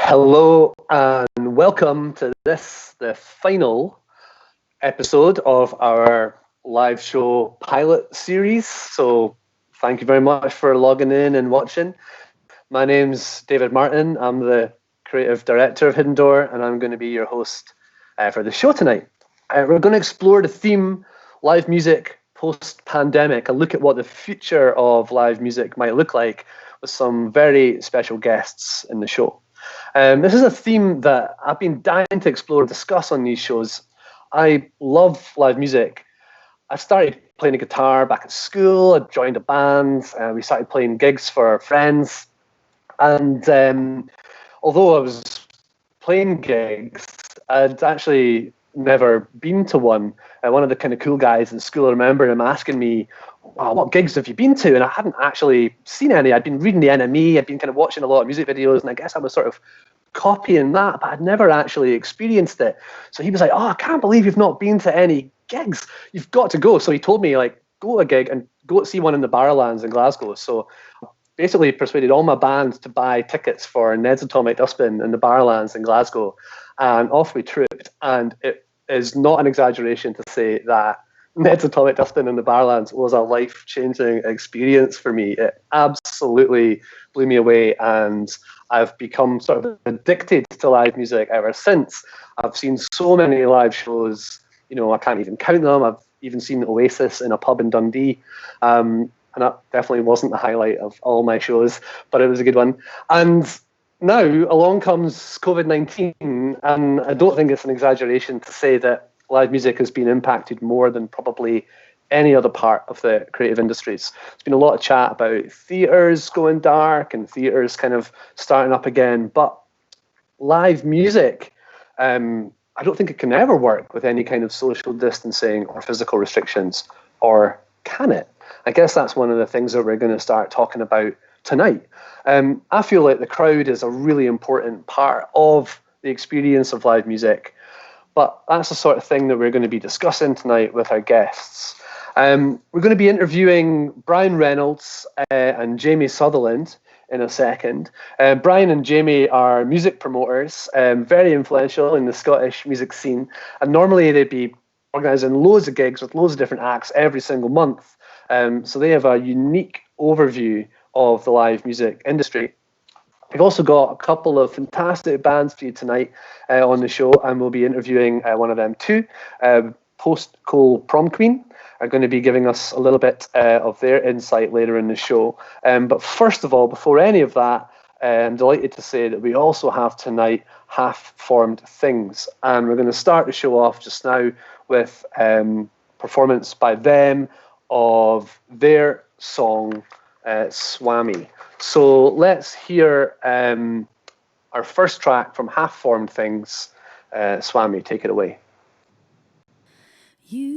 Hello and welcome to this, the final episode of our live show pilot series. So thank you very much for logging in and watching. My name's David Martin. I'm the creative director of Hidden Door, and I'm going to be your host for the show tonight. We're going to explore the theme live music post-pandemic, a look at what the future of live music might look like with some very special guests in the show. This is a theme that I've been dying to explore and discuss on these shows. I love live music. I started playing the guitar back at school. I joined a band. We started playing gigs for friends. And although I was playing gigs, I'd actually never been to one. One of the kind of cool guys in school, I remember him asking me, wow, what gigs have you been to? And I hadn't actually seen any. I'd been reading the NME, I'd been kind of watching a lot of music videos, and I guess I was sort of copying that, but I'd never actually experienced it. So he was like, oh, I can't believe you've not been to any gigs. You've got to go. So he told me, like, go to a gig and go see one in the Barrowlands in Glasgow. So basically persuaded all my band to buy tickets for Ned's Atomic Dustbin in the Barrowlands in Glasgow. And off we trooped. And it is not an exaggeration to say that Ned's Atomic Dustbin in the Barrowlands was a life-changing experience for me. It absolutely blew me away, and I've become sort of addicted to live music ever since. I've seen so many live shows, you know, I can't even count them. I've even seen Oasis in a pub in Dundee, and that definitely wasn't the highlight of all my shows, but it was a good one. And now along comes COVID-19, and I don't think it's an exaggeration to say that live music has been impacted more than probably any other part of the creative industries. There's been a lot of chat about theatres going dark and theatres kind of starting up again, but live music, I don't think it can ever work with any kind of social distancing or physical restrictions, or can it? I guess that's one of the things that we're going to start talking about tonight. I feel like the crowd is a really important part of the experience of live music, but that's the sort of thing that we're going to be discussing tonight with our guests. We're going to be interviewing Brian Reynolds and Jamie Sutherland in a second. Brian and Jamie are music promoters, very influential in the Scottish music scene, and normally they'd be organising loads of gigs with loads of different acts every single month. So they have a unique overview of the live music industry. We've also got a couple of fantastic bands for you tonight on the show, and we'll be interviewing one of them too. Post Coal Prom Queen are going to be giving us a little bit of their insight later in the show. But first of all, before any of that, I'm delighted to say that we also have tonight Half-Formed Things, and we're going to start the show off just now with performance by them of their song Swami. So let's hear our first track from Half-Formed Things, Swami. Take it away. You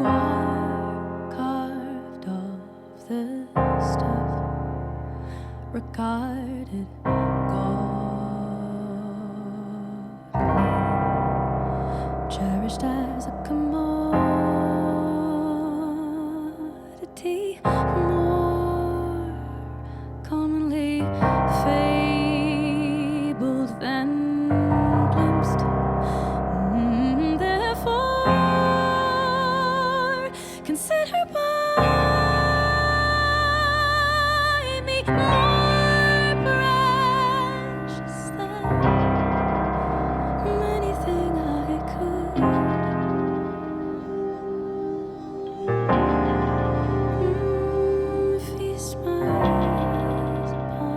are carved of the stuff regarded godly, cherished as a commodity, more commonly fabled than glimpsed. Therefore, consider by me more precious than anything I could. Feast my eyes upon.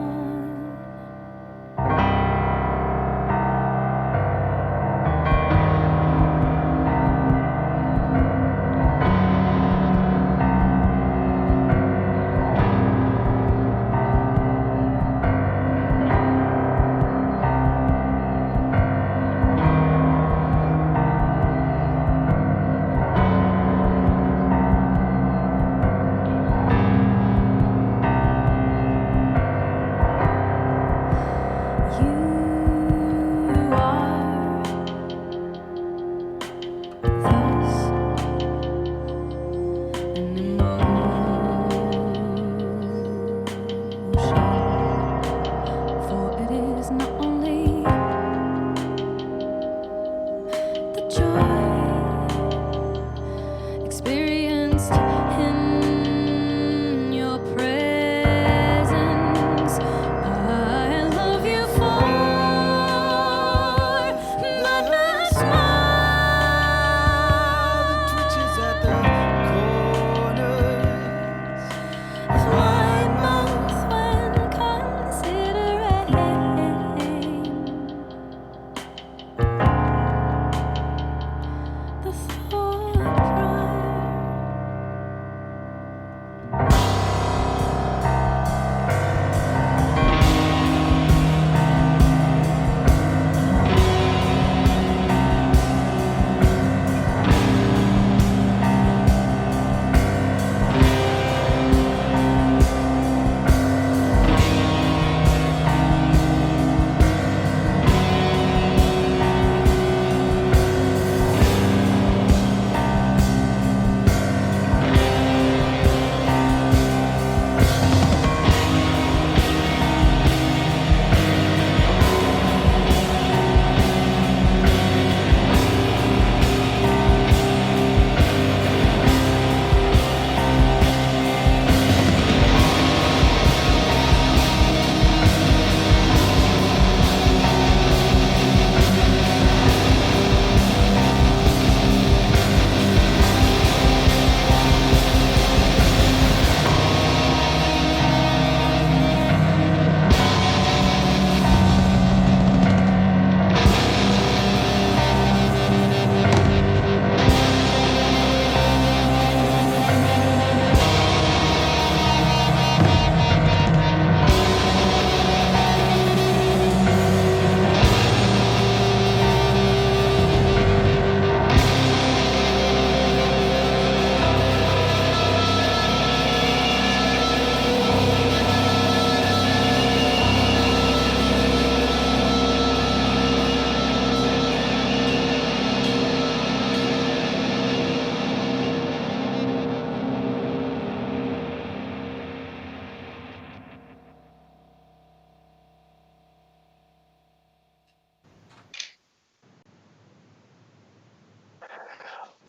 You are thus an emotion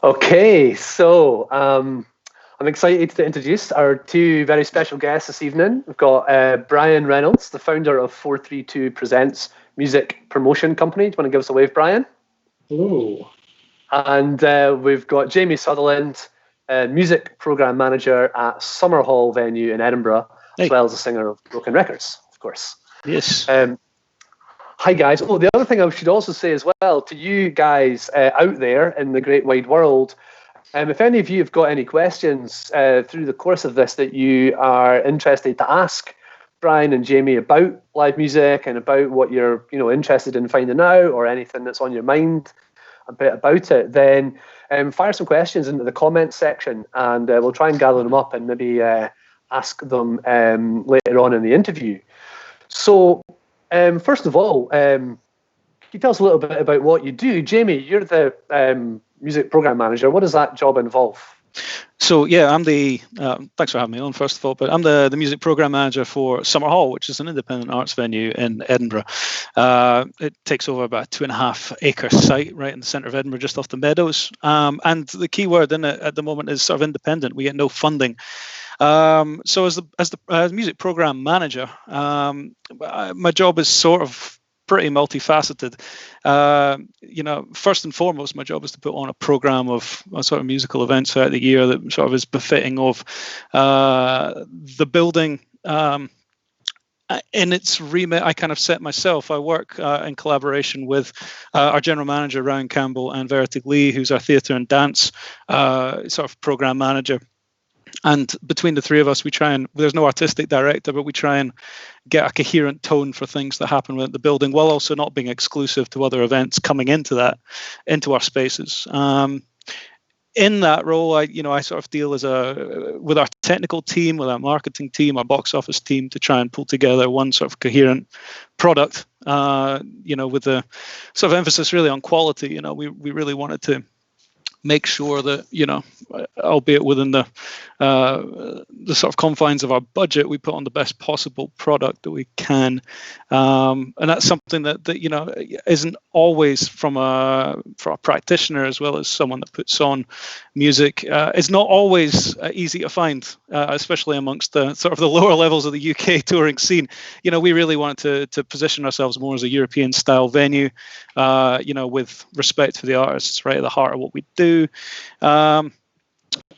Okay, so I'm excited to introduce our two very special guests this evening. We've got Brian Reynolds, the founder of 432 Presents Music Promotion Company. Do you want to give us a wave, Brian? Hello. And we've got Jamie Sutherland, music program manager at Summer Hall venue in Edinburgh, as well as a singer of Broken Records, of course. Yes. Hi, guys. Oh, the other thing I should also say as well to you guys out there in the great wide world, if any of you have got any questions through the course of this that you are interested to ask Brian and Jamie about live music and about what you're interested in finding out, or anything that's on your mind a bit about it, then fire some questions into the comments section, and we'll try and gather them up and maybe ask them later on in the interview. So first of all, can you tell us a little bit about what you do? Jamie, you're the music program manager. What does that job involve? So yeah, I'm the thanks for having me on, first of all, but I'm the music program manager for Summer Hall, which is an independent arts venue in Edinburgh. It takes over about a 2.5 acre site right in the centre of Edinburgh, just off the Meadows. And the key word in it at the moment is sort of independent. We get no funding. So as the music program manager, my job is sort of pretty multifaceted. First and foremost, my job is to put on a program of sort of musical events throughout the year that sort of is befitting of the building. In its remit, I kind of set myself. I work in collaboration with our general manager, Ryan Campbell, and Verity Lee, who's our theatre and dance sort of program manager. And between the three of us, we try and, there's no artistic director, but we try and get a coherent tone for things that happen with the building, while also not being exclusive to other events coming into our spaces. In that role, I sort of deal with our technical team, with our marketing team, our box office team, to try and pull together one sort of coherent product, with the sort of emphasis really on quality. We really wanted to make sure that, albeit within the sort of confines of our budget, we put on the best possible product that we can, and that's something that isn't always for a practitioner as well as someone that puts on music. It's not always easy to find, especially amongst the sort of the lower levels of the UK touring scene. We really wanted to position ourselves more as a European style venue, with respect for the artists right at the heart of what we do.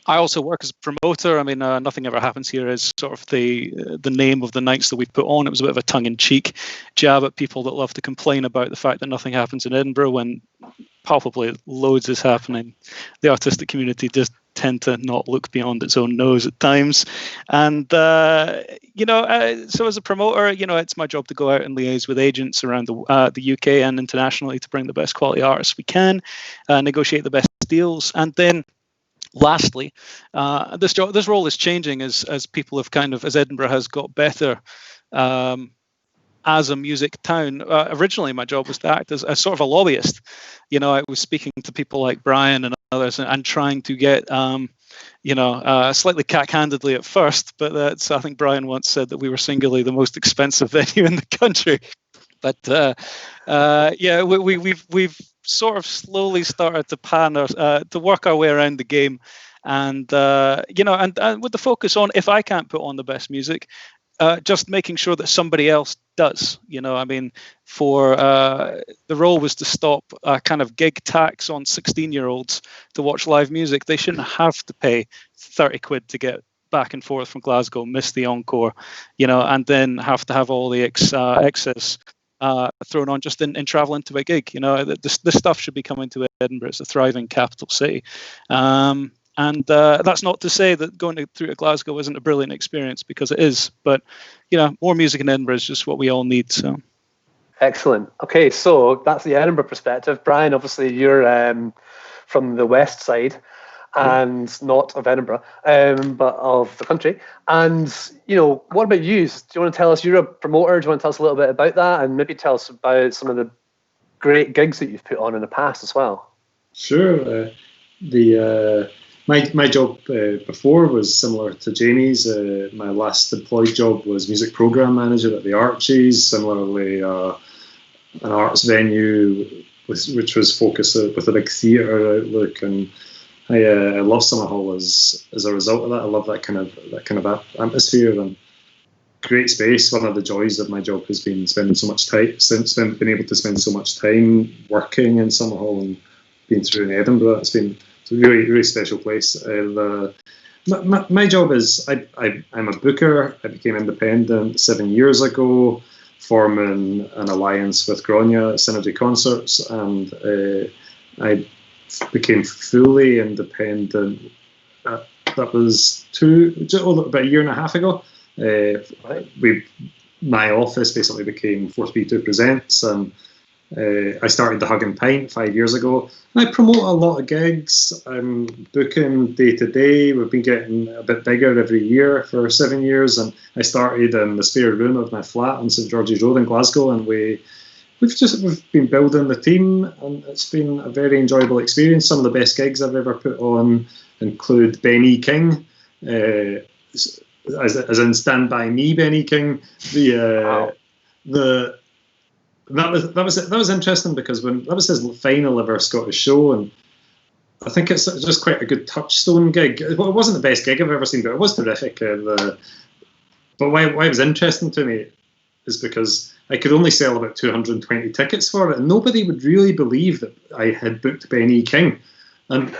I also work as a promoter. I mean, Nothing Ever Happens Here is sort of the name of the nights that we put on. It was a bit of a tongue-in-cheek jab at people that love to complain about the fact that nothing happens in Edinburgh when palpably loads is happening. The artistic community just tend to not look beyond its own nose at times. And, so as a promoter, it's my job to go out and liaise with agents around the UK and internationally to bring the best quality artists we can, negotiate the best deals. And then lastly, this role is changing as people have as Edinburgh has got better as a music town. Originally, my job was to act as sort of a lobbyist. I was speaking to people like Brian and others and trying to get, slightly cack-handedly at first, but I think Brian once said that we were singularly the most expensive venue in the country. But we've sort of slowly started to work our way around the game, and and with the focus on, if I can't put on the best music, just making sure that somebody else does. For the role was to stop a kind of gig tax on 16-year-olds to watch live music. They shouldn't have to pay 30 quid to get back and forth from Glasgow, miss the encore, and then have to have all the excess thrown on just in traveling to a gig. This stuff should be coming to Edinburgh. It's a thriving capital city. And that's not to say that going through to Glasgow isn't a brilliant experience, because it is. But, more music in Edinburgh is just what we all need. So, excellent. Okay, so that's the Edinburgh perspective. Brian, obviously you're from the west side, and not of Edinburgh, but of the country. And, what about you? Do you want to tell us, you're a promoter, do you want to tell us a little bit about that, and maybe tell us about some of the great gigs that you've put on in the past as well? Sure. My job before was similar to Jamie's. My last employed job was music program manager at the Archies, similarly an arts venue which was focused with a big theatre outlook, and I love Summerhall as a result of that. I love that kind of atmosphere and great space. One of the joys of my job has been spending so much time, been able to spend so much time working in Summerhall and being through in Edinburgh. It's a really, really special place. My job is I'm a booker. I became independent 7 years ago, forming an alliance with Grania Synergy Concerts, and I became fully independent. That was about a year and a half ago. My office basically became 432 Presents, and I started the Hug and Pint 5 years ago. And I promote a lot of gigs. I'm booking day to day. We've been getting a bit bigger every year for 7 years, and I started in the spare room of my flat on St George's Road in Glasgow, and we've been building the team, and it's been a very enjoyable experience. Some of the best gigs I've ever put on include Ben E. King, as in Stand By Me, Ben E. King. That was interesting because that was his final ever Scottish show, and I think it's just quite a good touchstone gig. It wasn't the best gig I've ever seen, but it was terrific. But why it was interesting to me is because I could only sell about 220 tickets for it, and nobody would really believe that I had booked Ben E. King. And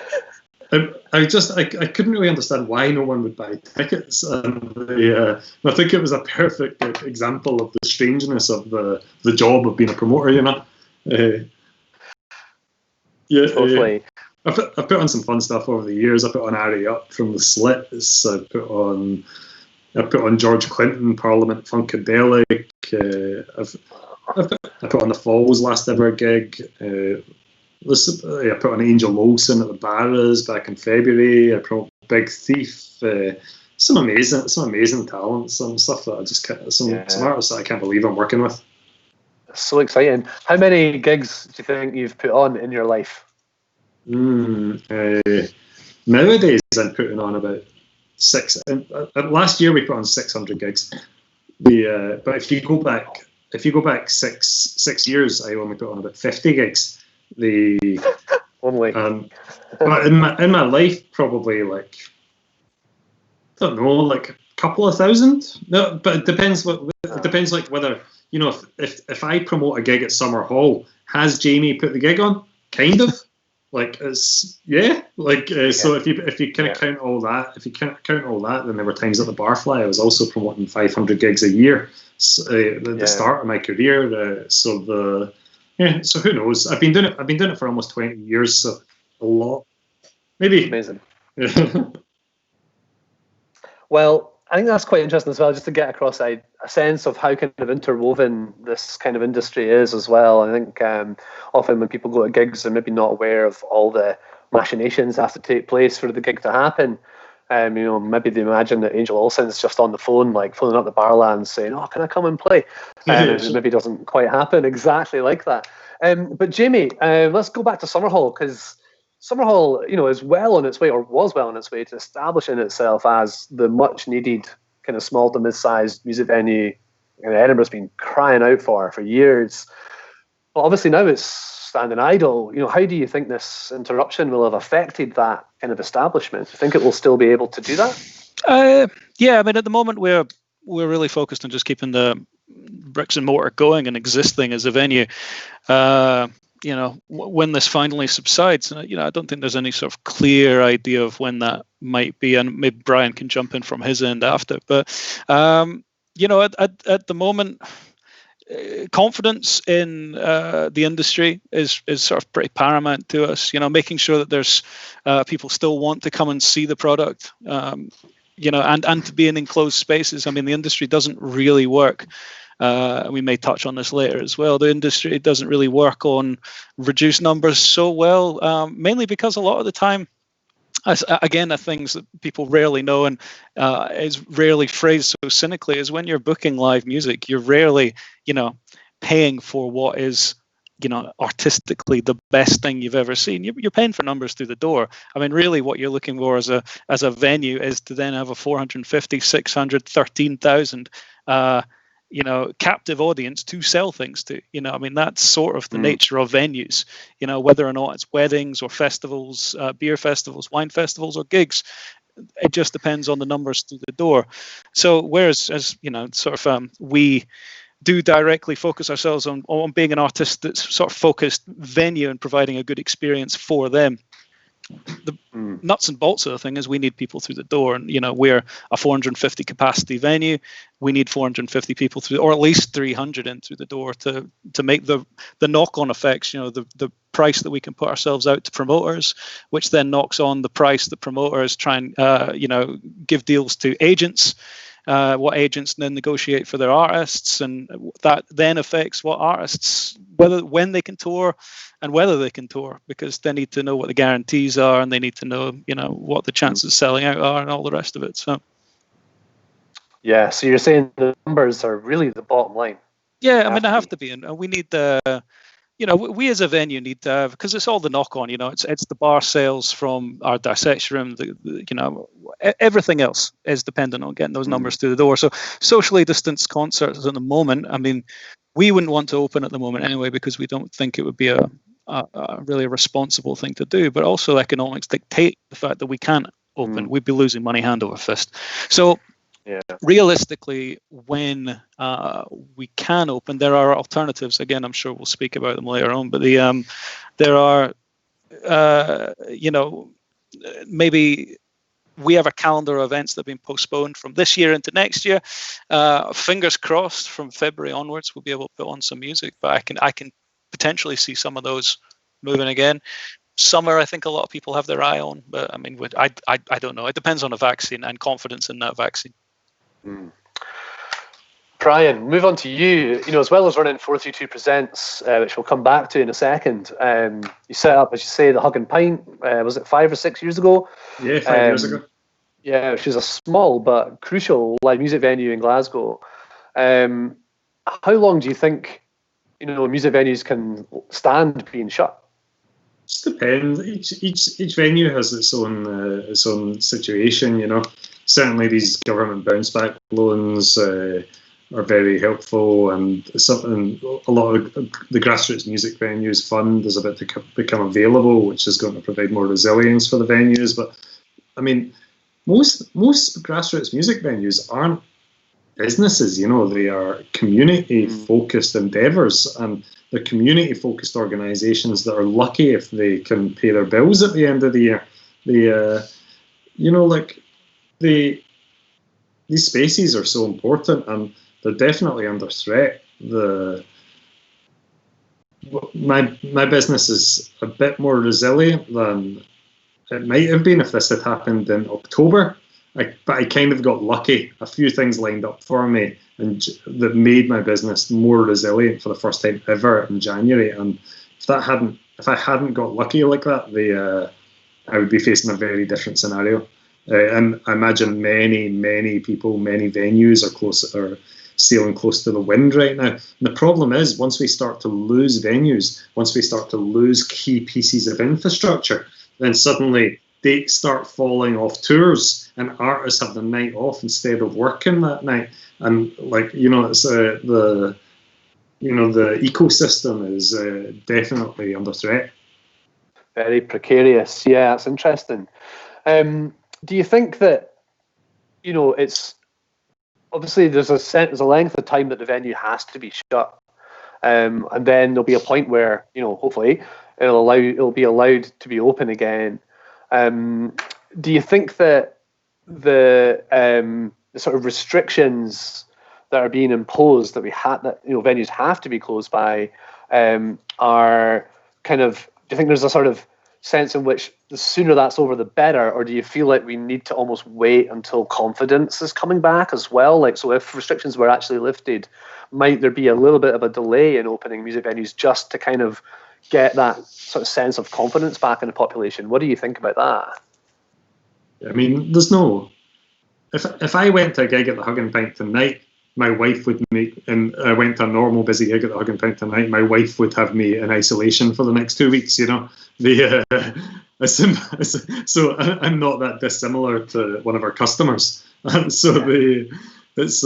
I couldn't really understand why no one would buy tickets. And I think it was a perfect example of the strangeness of the job of being a promoter, you know. Totally. I put on some fun stuff over the years. I put on Ari Up from the Slits. I put on George Clinton, Parliament Funkadelic. I put on the Falls last ever gig. I put on Angel Olsen at the Barras back in February. I put on Big Thief. Some amazing talent. Some stuff that I just can't. Some artists that I can't believe I'm working with. So exciting. How many gigs do you think you've put on in your life? Nowadays, I'm putting on about 6. Last year we put on 600 gigs. But if you go back six years, I only put on about 50 gigs. Only. But in my life, probably like, I don't know, like a couple of thousand. No, but it depends. It depends, like whether, you know, if I promote a gig at Summer Hall, has Jamie put the gig on? Kind of. Like it's So if you kind of count all that, then there were times at the Barfly I was also promoting 500 gigs a year. So, the start of my career. So who knows? I've been doing it for almost 20 years. So a lot, maybe. Amazing. Well, I think that's quite interesting as well, just to get across a sense of how kind of interwoven this kind of industry is as well. I think often when people go to gigs, they're maybe not aware of all the machinations that have to take place for the gig to happen. Maybe they imagine that Angel Olsen's just on the phone, like phoning up the Barlands saying, "Oh, can I come and play?" It maybe doesn't quite happen exactly like that. But Jamie, let's go back to Summerhall, because Summerhall, is well on its way, or was well on its way, to establishing itself as the much needed kind of small to mid-sized music venue Edinburgh's been crying out for years. But obviously now it's standing idle. How do you think this interruption will have affected that kind of establishment? Do you think it will still be able to do that? Yeah, I mean, at the moment we're really focused on just keeping the bricks and mortar going and existing as a venue. When this finally subsides, I don't think there's any sort of clear idea of when that might be, and maybe Brian can jump in from his end after. But at the moment, confidence in the industry is sort of pretty paramount to us. Making sure that there's people still want to come and see the product. And to be in enclosed spaces. I mean, the industry doesn't really work. We may touch on this later as well. The industry doesn't really work on reduced numbers so well, mainly because a lot of the time, again, the things that people rarely know and is rarely phrased so cynically is when you're booking live music, you're rarely, paying for what is, artistically the best thing you've ever seen. You're paying for numbers through the door. I mean, really what you're looking for as a venue is to then have a 450, 600, 13,000 captive audience to sell things to. I mean, that's sort of the nature of venues. Whether or not it's weddings or festivals, beer festivals, wine festivals, or gigs. It just depends on the numbers through the door. So whereas, as we do directly focus ourselves on being an artist that's sort of focused venue and providing a good experience for them. The nuts and bolts of the thing is we need people through the door, and we're a 450 capacity venue. We need 450 people through, or at least 300 in through the door to make the knock-on effects. The price that we can put ourselves out to promoters, which then knocks on the price that promoters try and give deals to agents. What agents then negotiate for their artists, and that then affects what artists, when they can tour and whether they can tour, because they need to know what the guarantees are, and they need to know what the chances of selling out are, and all the rest of it. So yeah, so you're saying the numbers are really the bottom line. Yeah, I mean, they have to be, and we need the. We as a venue need to have, because it's all the knock-on. It's the bar sales from our dissection room. Everything else is dependent on getting those numbers through the door. So socially distanced concerts at the moment, I mean, we wouldn't want to open at the moment anyway, because we don't think it would be a really responsible thing to do. But also economics dictate the fact that we can't open. We'd be losing money hand over fist. So. Yeah. Realistically, when we can open, there are alternatives. Again, I'm sure we'll speak about them later on. But there are, maybe we have a calendar of events that have been postponed from this year into next year. Fingers crossed, from February onwards, we'll be able to put on some music. But I can potentially see some of those moving again. Summer, I think a lot of people have their eye on, but I mean, I don't know. It depends on a vaccine and confidence in that vaccine. Brian, move on to you. As well as running 432 Presents, which we'll come back to in a second, you set up, as you say, the Hug and Pint. Was it 5 or 6 years ago? Yeah, 5 years ago. Yeah, which is a small but crucial live music venue in Glasgow. How long do you think, music venues can stand being shut? It depends. Each venue has its own situation. Certainly, these government bounce back loans are very helpful, and a lot of the grassroots music venues fund is about to become available, which is going to provide more resilience for the venues. But I mean, most grassroots music venues aren't businesses. They are community-focused endeavours, and they're community-focused organisations that are lucky if they can pay their bills at the end of the year. These spaces are so important, and they're definitely under threat. My business is a bit more resilient than it might have been if this had happened in October. But I kind of got lucky. A few things lined up for me, and that made my business more resilient for the first time ever in January. And if I hadn't got lucky like that, I would be facing a very different scenario. And I imagine many people, many venues are sailing close to the wind right now. And the problem is, once we start to lose venues, once we start to lose key pieces of infrastructure, then suddenly dates start falling off tours, and artists have the night off instead of working that night. And it's the ecosystem is definitely under threat. Very precarious. Yeah, that's interesting. Do you think that, it's obviously there's a length of time that the venue has to be shut, and then there'll be a point where, hopefully it'll be allowed to be open again. Do you think that the sort of restrictions that are being imposed that venues have to be closed by are kind of? Do you think there's a sort of sense in which the sooner that's over, the better, or do you feel like we need to almost wait until confidence is coming back as well? So if restrictions were actually lifted, might there be a little bit of a delay in opening music venues just to kind of get that sort of sense of confidence back in the population? What do you think about that? I mean, there's no. If I went to a gig at the Hug and Pint tonight, my wife would and I went to a normal busy gig at the Hug and Pint tonight, my wife would have me in isolation for the next 2 weeks. So I'm not that dissimilar to one of our customers. So it's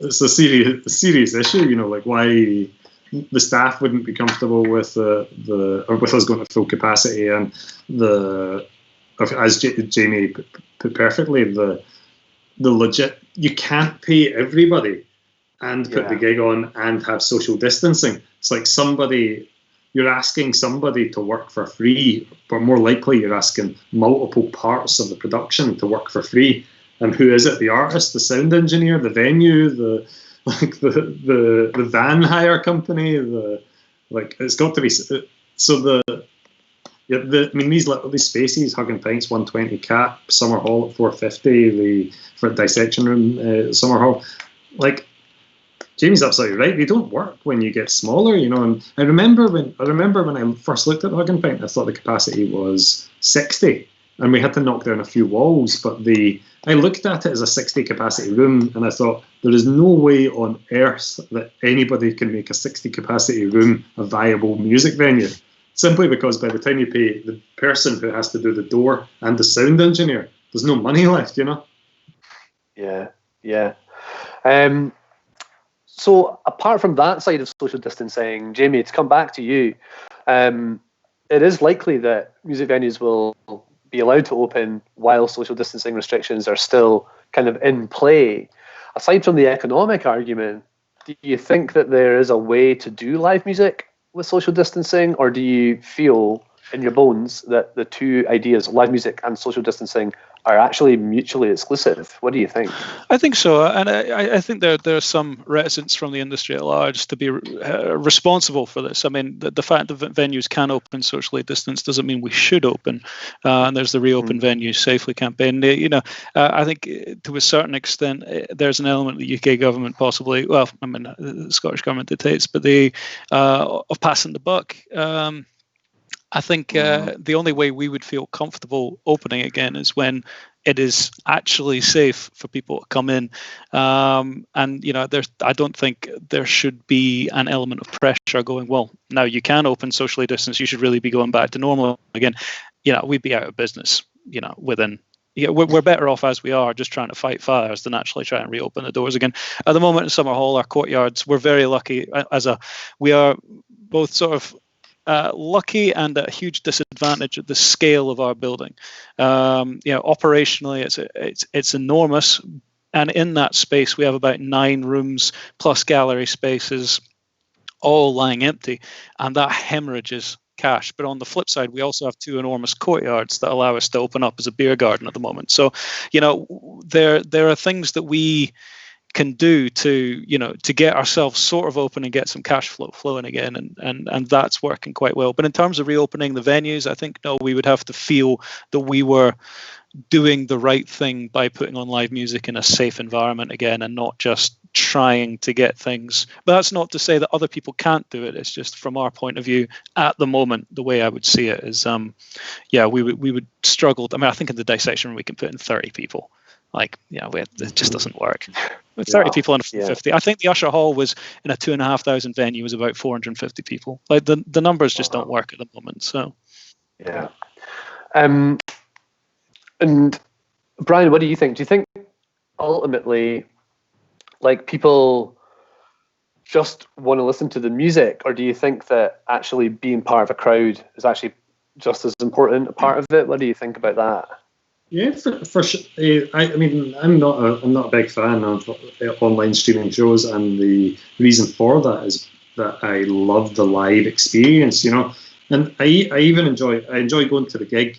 it's a serious issue. You know, like why the staff wouldn't be comfortable with or with us going to full capacity, and as Jamie put perfectly, the legit, you can't pay everybody and put the gig on and have social distancing. It's like you're asking somebody to work for free, but more likely you're asking multiple parts of the production to work for free. And who is it? The artist, the sound engineer, the venue, the van hire company, it's got to be so these spaces, Hugging Pints 120 cap, Summer Hall at 450, for Dissection Room, Summer Hall, like Jamie's absolutely right. They don't work when you get smaller, you know. And I remember when I first looked at Hugging Pint, I thought the capacity was 60, and we had to knock down a few walls. But I looked at it as a 60 capacity room, and I thought there is no way on earth that anybody can make a 60 capacity room a viable music venue. Simply because by the time you pay the person who has to do the door and the sound engineer, there's no money left, you know. Yeah. So apart from that side of social distancing, Jamie, to come back to you, it is likely that music venues will be allowed to open while social distancing restrictions are still kind of in play. Aside from the economic argument, do you think that there is a way to do live music with social distancing, or do you feel in your bones that the two ideas, live music and social distancing, are actually mutually exclusive? What do you think? I think so, and I think there's some reticence from the industry at large to be responsible for this. I mean, the fact that venues can open socially distanced doesn't mean we should open, and there's the Reopen Venues Safely campaign. I think to a certain extent there's an element of the UK government possibly, well, I mean the Scottish government dictates, but of passing the buck. I think the only way we would feel comfortable opening again is when it is actually safe for people to come in. And, I don't think there should be an element of pressure going, well, now you can open socially distanced, you should really be going back to normal again. We'd be out of business, within. Yeah, we're better off as we are, just trying to fight fires than actually try and reopen the doors again. At the moment in Summer Hall, our courtyards, we're very lucky. We are both sort of lucky and at a huge disadvantage at the scale of our building. Operationally, it's enormous, and in that space we have about 9 rooms plus gallery spaces, all lying empty, and that hemorrhages cash. But on the flip side, we also have 2 enormous courtyards that allow us to open up as a beer garden at the moment. So, there are things that we can do to get ourselves sort of open and get some cash flow flowing again, and that's working quite well. But in terms of reopening the venues, I think we would have to feel that we were doing the right thing by putting on live music in a safe environment again, and not just trying to get things. But that's not to say that other people can't do it. It's just from our point of view at the moment, the way I would see it is we would struggle. I mean, I think in the dissection room we can put in 30 people. It just doesn't work. With 30 people in a 50. I think the Usher Hall was in a 2,500 venue was about 450 people. Like the numbers just don't work at the moment. So yeah. And Brian, what do you think? Do you think ultimately, people just want to listen to the music, or do you think that actually being part of a crowd is actually just as important a part of it? What do you think about that? Yeah, for sure. I mean, I'm not a big fan of online streaming shows, and the reason for that is that I love the live experience, And I even enjoy going to the gig,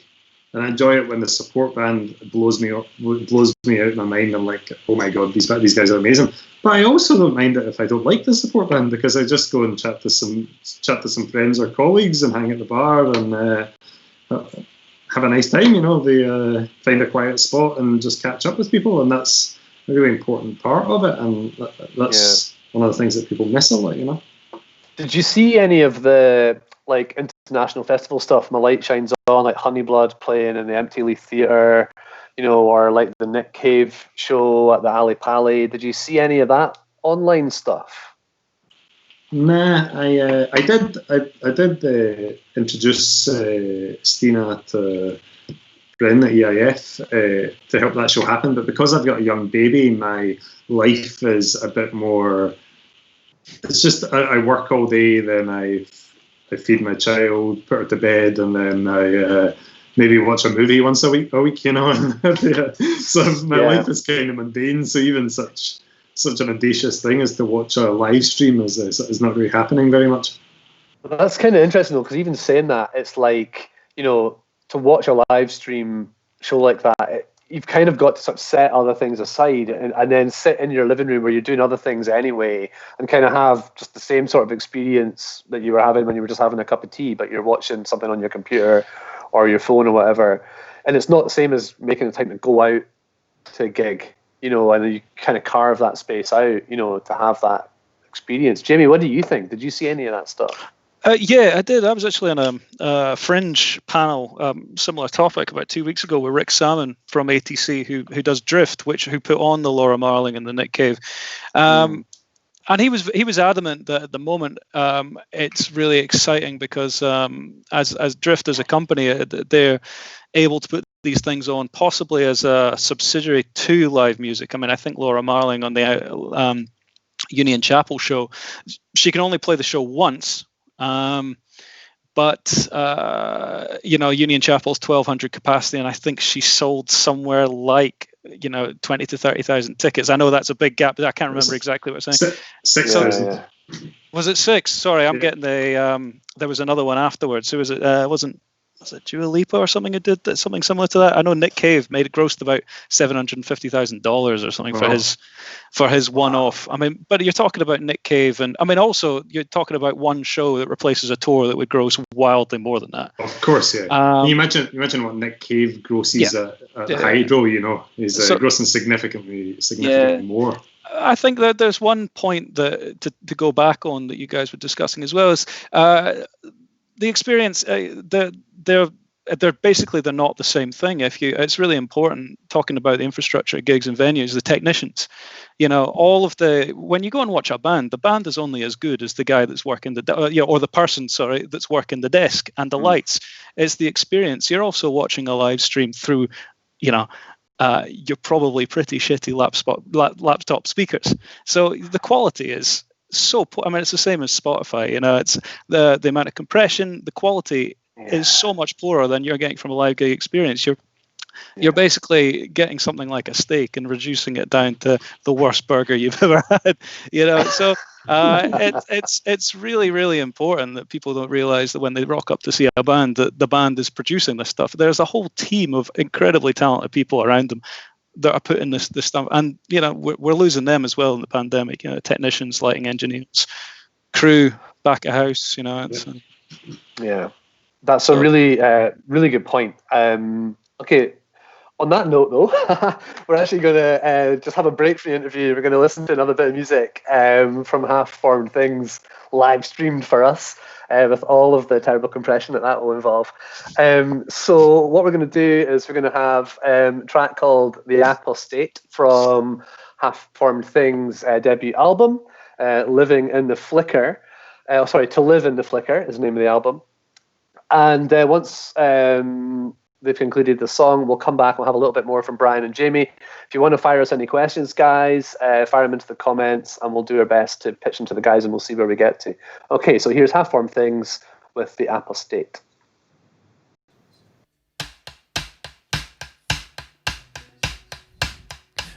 and I enjoy it when the support band blows me out of my mind. I'm like, oh my god, these guys are amazing. But I also don't mind it if I don't like the support band, because I just go and chat to some friends or colleagues and hang at the bar and have a nice time. They find a quiet spot and just catch up with people, and that's a really important part of it, and that's one of the things that people miss a lot. Did you see any of the international festival stuff? My Light Shines On, like Honeyblood playing in the Empty Leaf Theatre, or like the Nick Cave show at the Ali Pali? Did you see any of that online stuff? Nah, I did introduce Stina to Bryn at EIF to help that show happen. But because I've got a young baby, my life is a bit more. It's just I work all day, then I feed my child, put her to bed, and then I maybe watch a movie once a week, you know. So my life is kind of mundane. So even such an audacious thing as to watch a live stream is not really happening very much. Well, that's kind of interesting though, because even saying that, it's like, you know, to watch a live stream show like that, you've kind of got to sort of set other things aside and then sit in your living room where you're doing other things anyway and kind of have just the same sort of experience that you were having when you were just having a cup of tea, but you're watching something on your computer or your phone or whatever. And it's not the same as making the time to go out to a gig, you know, and you kind of carve that space out, you know, to have that experience. Jamie, what do you think? Did you see any of that stuff? Yeah, I did. I was actually on a Fringe panel, similar topic, about 2 weeks ago with Rick Salmon from ATC, who does Drift, who put on the Laura Marling and the Nick Cave. And he was adamant that at the moment it's really exciting because as Drift as a company, they're able to put these things on possibly as a subsidiary to live music. I mean, I think Laura Marling on the Union Chapel show, she can only play the show once. But you know, Union Chapel's 1,200 capacity, and I think she sold somewhere like, you know, 20 to 30,000 tickets. I know that's a big gap, but I can't remember exactly what I'm saying. 6,000. Was it 6? Sorry, I'm getting the. There was another one afterwards. Who was it? Was it Dua Lipa or something who did something similar to that? I know Nick Cave grossed about $750,000 or something for his one-off. I mean, but you're talking about Nick Cave, and I mean also you're talking about one show that replaces a tour that would gross wildly more than that. Of course, yeah. You imagine what Nick Cave grosses at the Hydro. You know, he's grossing significantly more. I think that there's one point that to go back on that you guys were discussing as well is the experience. They're basically they're not the same thing. It's really important talking about the infrastructure at gigs and venues, the technicians. You know, when you go and watch a band, the band is only as good as the guy that's working or the person, that's working the desk and the lights. It's the experience. You're also watching a live stream through, you know, you're probably pretty shitty laptop speakers. So the quality is so poor. I mean, it's the same as Spotify. You know, it's the amount of compression, the quality is so much poorer than you're getting from a live gig experience. You're basically getting something like a steak and reducing it down to the worst burger you've ever had. You know, so it's really, really important that people don't realize that when they rock up to see a band, that the band is producing this stuff. There's a whole team of incredibly talented people around them that are putting this stuff, and you know, we're losing them as well in the pandemic. You know, technicians, lighting engineers, crew back at house. You know, that's a really, really good point. Okay, on that note, though, we're actually going to just have a break from the interview. We're going to listen to another bit of music from Half Formed Things, live streamed for us, with all of the terrible compression that will involve. So what we're going to do is we're going to have a track called The Apostate from Half Formed Things' debut album, Living in the Flicker. To Live in the Flicker is the name of the album. And once they've concluded the song, we'll come back. We'll have a little bit more from Brian and Jamie. If you want to fire us any questions, guys, fire them into the comments, and we'll do our best to pitch them to the guys, and we'll see where we get to. Okay, so here's Half Formed Things with The Apostate.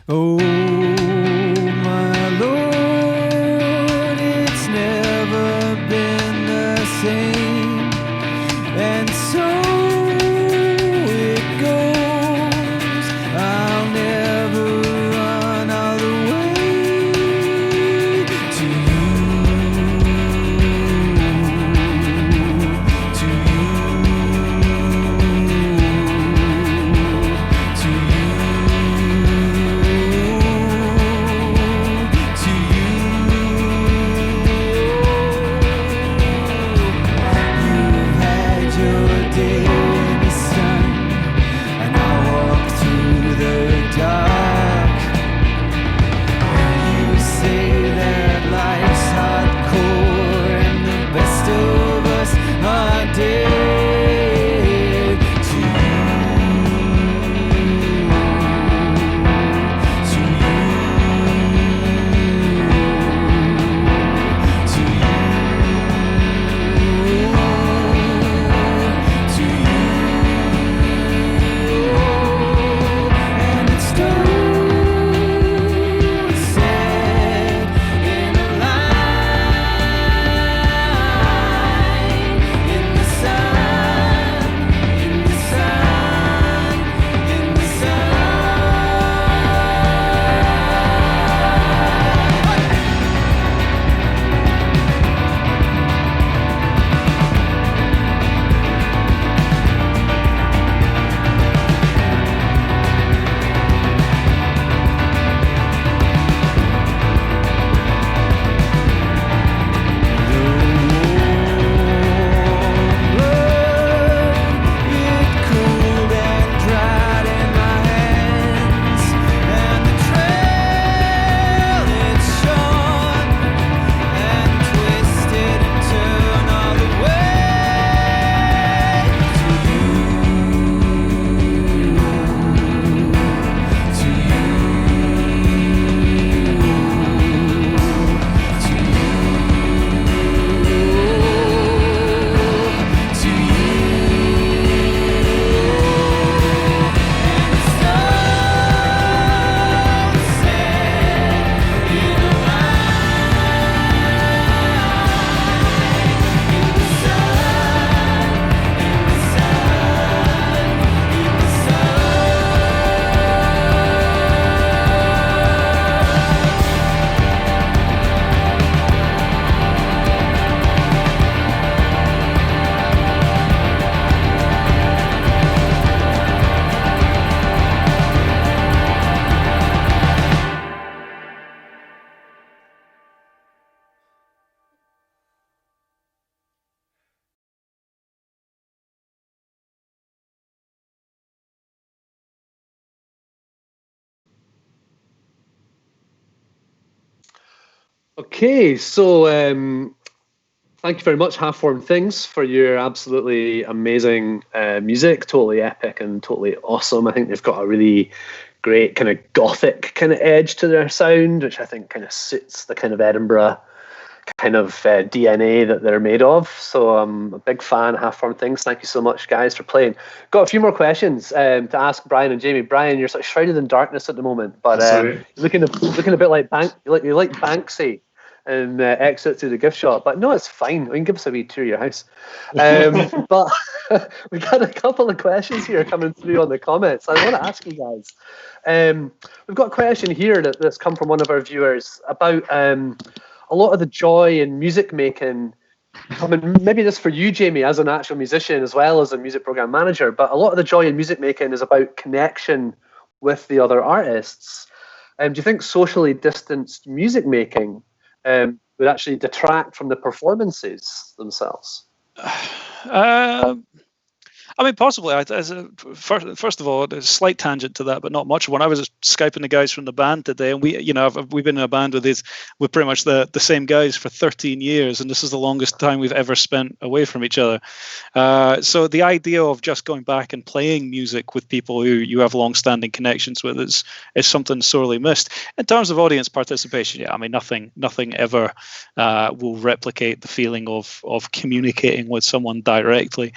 Oh, my Lord, it's never been the same. And so it goes. I'll never run all the way to you, to you, to you. Okay, so thank you very much, Half Formed Things, for your absolutely amazing music. Totally epic and totally awesome. I think they've got a really great kind of gothic kind of edge to their sound, which I think kind of suits the kind of Edinburgh kind of DNA that they're made of. So I'm a big fan of Half Formed Things. Thank you so much, guys, for playing. Got a few more questions to ask Brian and Jamie. Brian, you're sort of shrouded in darkness at the moment, but looking a bit like you like Banksy and Exit to the Gift Shop. But no, it's fine. We can give us a wee tour of your house. But we got a couple of questions here coming through on the comments. I want to ask you guys. We've got a question here that's come from one of our viewers about a lot of the joy in music making coming, maybe this for you, Jamie, as an actual musician as well as a music program manager, but a lot of the joy in music making is about connection with the other artists. Do you think socially distanced music making would actually detract from the performances themselves? I mean, possibly. First of all, there's a slight tangent to that, but not much. When I was Skyping the guys from the band today, and we've been in a band with pretty much the same guys for 13 years, and this is the longest time we've ever spent away from each other. So the idea of just going back and playing music with people who you have long-standing connections with is something sorely missed. In terms of audience participation, yeah, I mean, nothing ever will replicate the feeling of communicating with someone directly.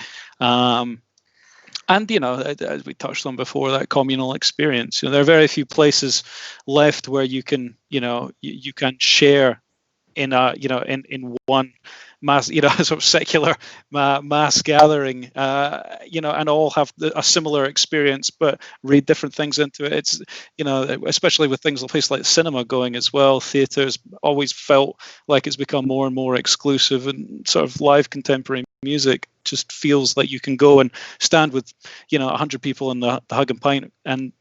And, as we touched on before, that communal experience, there are very few places left where you can, you can share in one mass, sort of secular mass gathering, and all have a similar experience, but read different things into it. It's, especially with things like places like cinema going as well, theatre's always felt like it's become more and more exclusive, and sort of live contemporary music just feels like you can go and stand with 100 people in the Hug and Pint and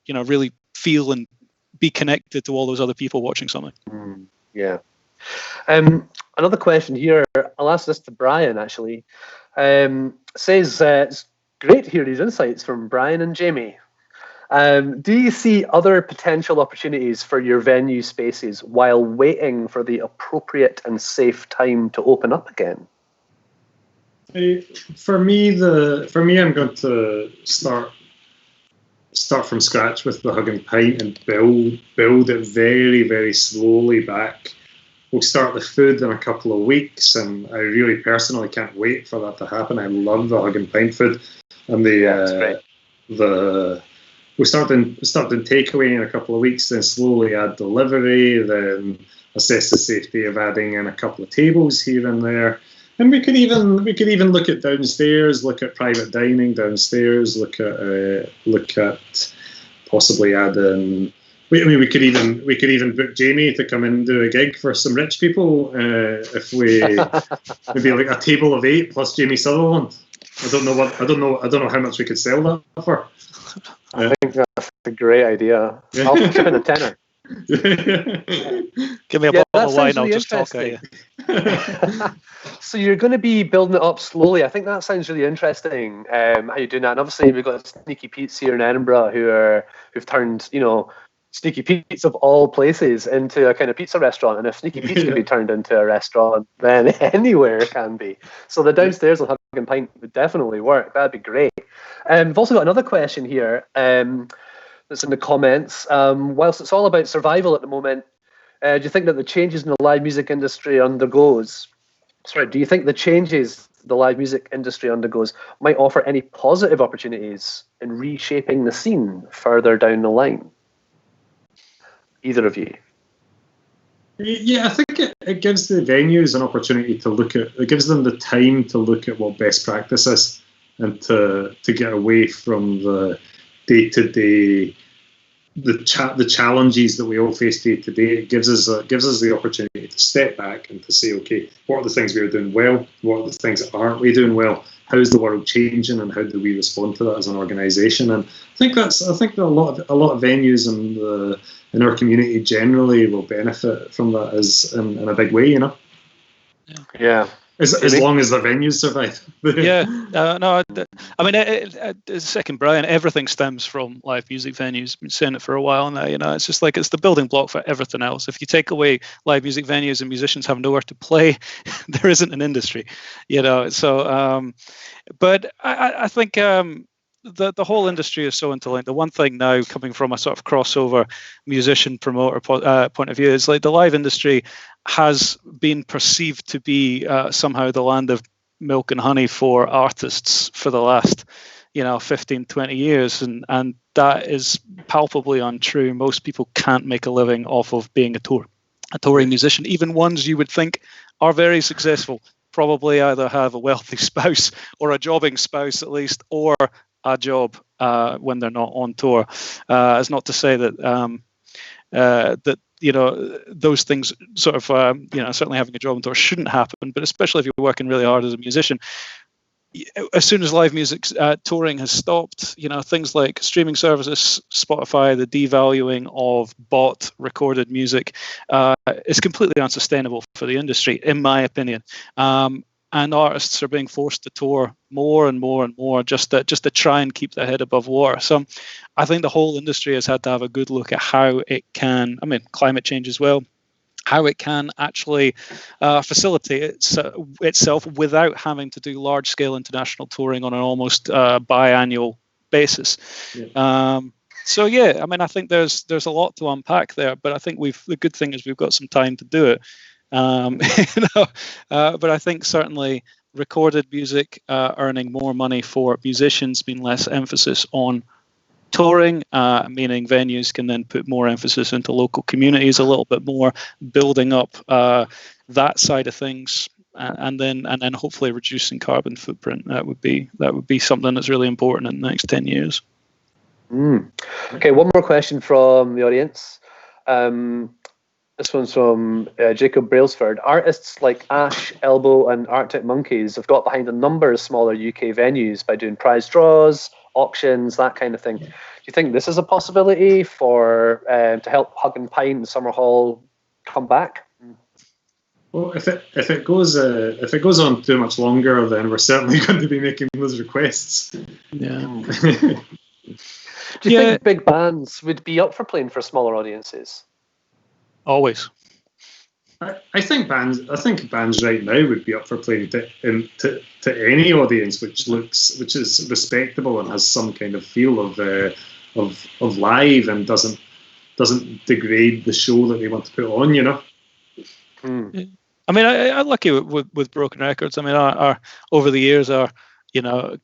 really feel and be connected to all those other people watching something. Yeah. Another question here, I'll ask this to Brian actually. Says it's great to hear these insights from Brian and Jamie. Do you see other potential opportunities for your venue spaces while waiting for the appropriate and safe time to open up again? For me, I'm going to start from scratch with the Hug and Pint and build it very, very slowly back. We'll start the food in a couple of weeks, and I really personally can't wait for that to happen. I love the Hug and Pint food, and we'll start in takeaway in a couple of weeks, then slowly add delivery, then assess the safety of adding in a couple of tables here and there. And we could even look at downstairs, look at private dining downstairs, look at possibly adding. We could even book Jamie to come and do a gig for some rich people if we maybe like a table of 8 plus Jamie Sutherland. I don't know how much we could sell that for. I think that's a great idea. I'll chip in a tenner. Give me a bottle of wine, I'll just talk at you. So you're going to be building it up slowly. I think that sounds really interesting, how you're doing that. And obviously we've got Sneaky Pete's here in Edinburgh who've turned, Sneaky Pete's of all places into a kind of pizza restaurant. And if Sneaky Pete's can be turned into a restaurant, then anywhere can be. So the downstairs Hug and Pint would definitely work. That'd be great. We've also got another question here that's in the comments. Whilst it's all about survival at the moment, do you think that the changes in the live music industry undergoes might offer any positive opportunities in reshaping the scene further down the line? Either of you? Yeah, I think it gives the venues an opportunity to it gives them the time to look at what best practice is and to get away from the day-to-day, the challenges that we all face day to day. It gives us the opportunity to step back and to say, okay, what are the things we are doing well? What are the things that aren't we doing well? How is the world changing, and how do we respond to that as an organisation? And I think that a lot of venues in our community generally will benefit from that in a big way. Yeah. as long as the venues survive. Yeah, no, I mean, second Brian, everything stems from live music venues. I've been saying it for a while now. It's just like it's the building block for everything else. If you take away live music venues and musicians have nowhere to play, there isn't an industry. So, but I think the whole industry is so interlinked. The one thing now, coming from a sort of crossover musician promoter point of view, is like the live industry has been perceived to be somehow the land of milk and honey for artists for the last 15, 20 years, and that is palpably untrue. Most people can't make a living off of being a touring musician. Even ones you would think are very successful probably either have a wealthy spouse or a jobbing spouse at least, or a job when they're not on tour. It's not to say that those things sort of certainly having a job on tour shouldn't happen, but especially if you're working really hard as a musician, as soon as live music touring has stopped, things like streaming services, Spotify, the devaluing of bought recorded music is completely unsustainable for the industry, in my opinion. And artists are being forced to tour more and more and more just to try and keep their head above water. So I think the whole industry has had to have a good look at how it can, climate change as well, how it can actually facilitate itself without having to do large-scale international touring on an almost biannual basis. Yeah. I think there's a lot to unpack there, but I think the good thing is we've got some time to do it. But I think certainly recorded music earning more money for musicians, mean less emphasis on touring, meaning venues can then put more emphasis into local communities a little bit more, building up that side of things, and then hopefully reducing carbon footprint. That would be something that's really important in the next 10 years. Okay, one more question from the audience. This one's from Jacob Brailsford. Artists like Ash, Elbow and Arctic Monkeys have got behind a number of smaller UK venues by doing prize draws, auctions, that kind of thing. Do you think this is a possibility for to help Hug and Pint and Summer Hall come back? Well, if it goes on too much longer, then we're certainly going to be making those requests. Yeah. Do you think big bands would be up for playing for smaller audiences? Always. I think bands right now would be up for playing to any audience which is respectable and has some kind of feel of live and doesn't degrade the show that they want to put on. I'm lucky with Broken Records. Our over the years our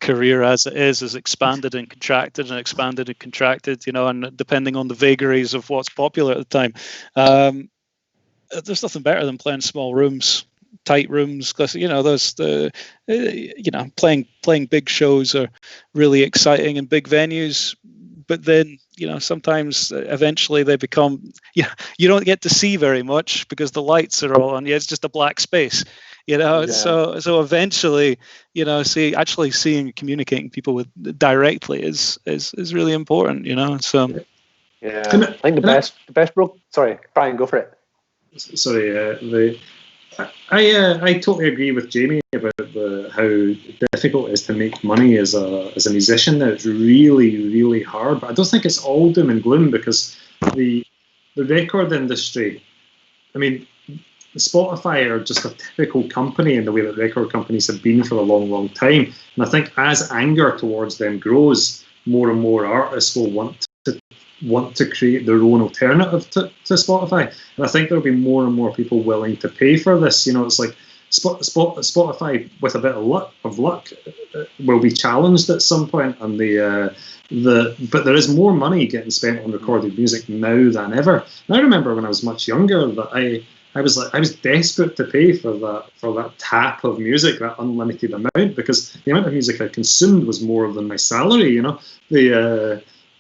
career as it is has expanded and contracted and expanded and contracted, and depending on the vagaries of what's popular at the time. There's nothing better than playing small rooms, tight rooms, because playing big shows are really exciting in big venues. But then sometimes eventually they become you don't get to see very much because the lights are all on. It's just a black space. So eventually, actually seeing and communicating people with directly is really important. So yeah, I think the best broke. Sorry, Brian, go for it. Sorry, I totally agree with Jamie about how difficult it is to make money as a musician. Now it's really, really hard, but I don't think it's all doom and gloom because the record industry, Spotify are just a typical company in the way that record companies have been for a long, long time. And I think as anger towards them grows, more and more artists will want to create their own alternative to Spotify. And I think there'll be more and more people willing to pay for this. It's like Spotify, with a bit of luck, will be challenged at some point, and but there is more money getting spent on recorded music now than ever. And I remember when I was much younger that I was desperate to pay for that tap of music, that unlimited amount, because the amount of music I consumed was more than my salary.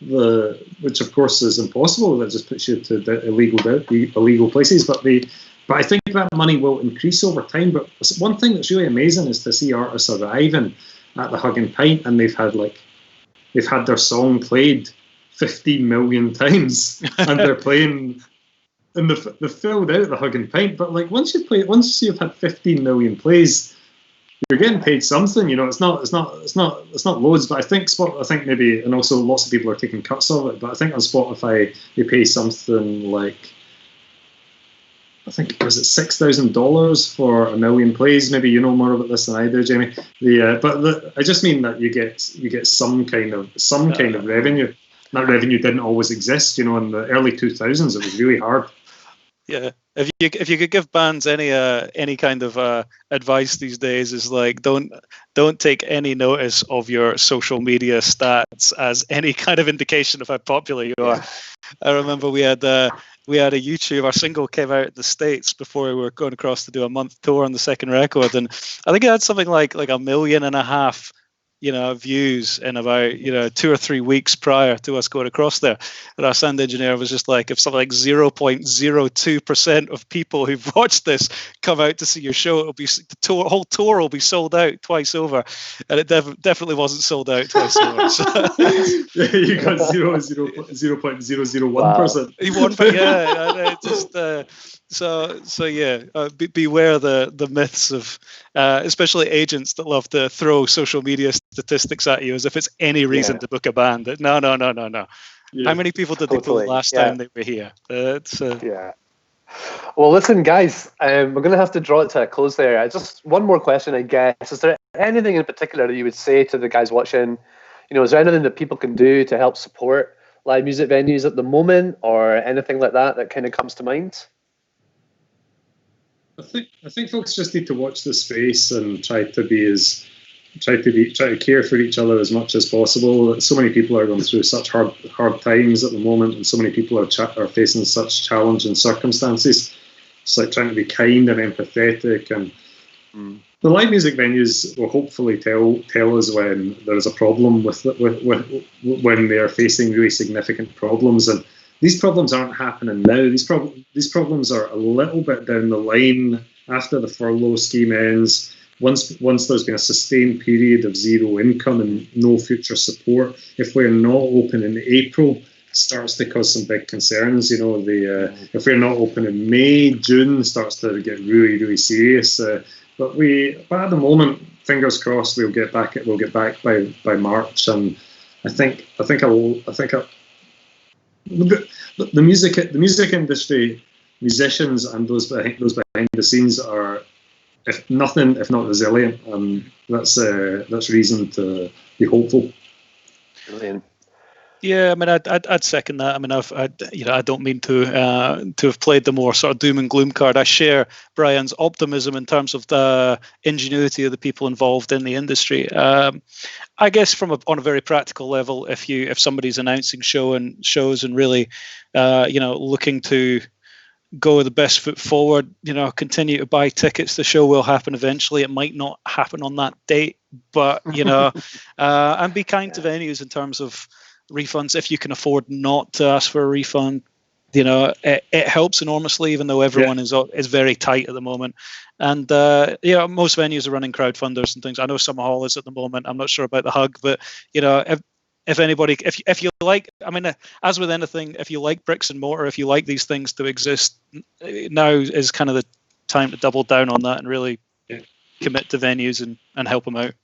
Which of course is impossible. That just puts you to illegal places. But I think that money will increase over time. But one thing that's really amazing is to see artists arriving at the Hug and Pint and they've had their song played 15 million times and they're playing. And they filled out the Hug and Pint, but like once you've had 15 million plays, you're getting paid something. It's not loads, but I think maybe, and also lots of people are taking cuts of it. But I think on Spotify they pay something like, I think, was it $6,000 for 1 million plays? Maybe you know more about this than I do, Jamie. I just mean that you get some kind of revenue. That revenue didn't always exist. In the early 2000s, it was really hard. Yeah, if you could give bands any kind of advice these days, is like don't take any notice of your social media stats as any kind of indication of how popular you are. I remember we had a YouTube. Our single came out in the States before we were going across to do a month tour on the second record, and I think it had something like 1.5 million views in about 2 or 3 weeks prior to us going across there. And our sound engineer was just like, if something like 0.02% of people who've watched this come out to see your show, it'll be the whole tour will be sold out twice over. And it definitely wasn't sold out twice over. So. You got 0.001%. Yeah, beware the myths of especially agents that love to throw social media statistics at you as if it's any reason to book a band. No. Yeah. How many people did they pull last time they were here? Yeah. Well, listen, guys, we're going to have to draw it to a close there. Just one more question, I guess. Is there anything in particular that you would say to the guys watching? Is there anything that people can do to help support live music venues at the moment, or anything like that kind of comes to mind? I think folks just need to watch the space and try to care for each other as much as possible. So many people are going through such hard times at the moment, and so many people are facing such challenging circumstances. It's like trying to be kind and empathetic, and the live music venues will hopefully tell us when there is a problem with when they are facing really significant problems. And these problems aren't happening now. These problems are a little bit down the line after the furlough scheme ends. Once there's been a sustained period of zero income and no future support, if we're not open in April, it starts to cause some big concerns. If we're not open in May, June starts to get really, really serious. But at the moment, fingers crossed, we'll get back by March. And I think the music industry, musicians and those behind the scenes are, if not resilient, that's reason to be hopeful. Brilliant. Yeah, I mean, I'd second that. I mean, I don't mean to have played the more sort of doom and gloom card. I share Brian's optimism in terms of the ingenuity of the people involved in the industry. I guess on a very practical level, if somebody's announcing shows and really, looking to go the best foot forward, continue to buy tickets. The show will happen eventually. It might not happen on that date, but and be kind to venues in terms of refunds. If you can afford not to ask for a refund, it helps enormously, even though everyone is very tight at the moment. And most venues are running crowdfunders and things. I know Summer Hall is at the moment. I'm not sure about the Hug, but if anybody, if you like, I mean, as with anything, if you like bricks and mortar, if you like these things to exist, now is kind of the time to double down on that and really commit to venues and help them out.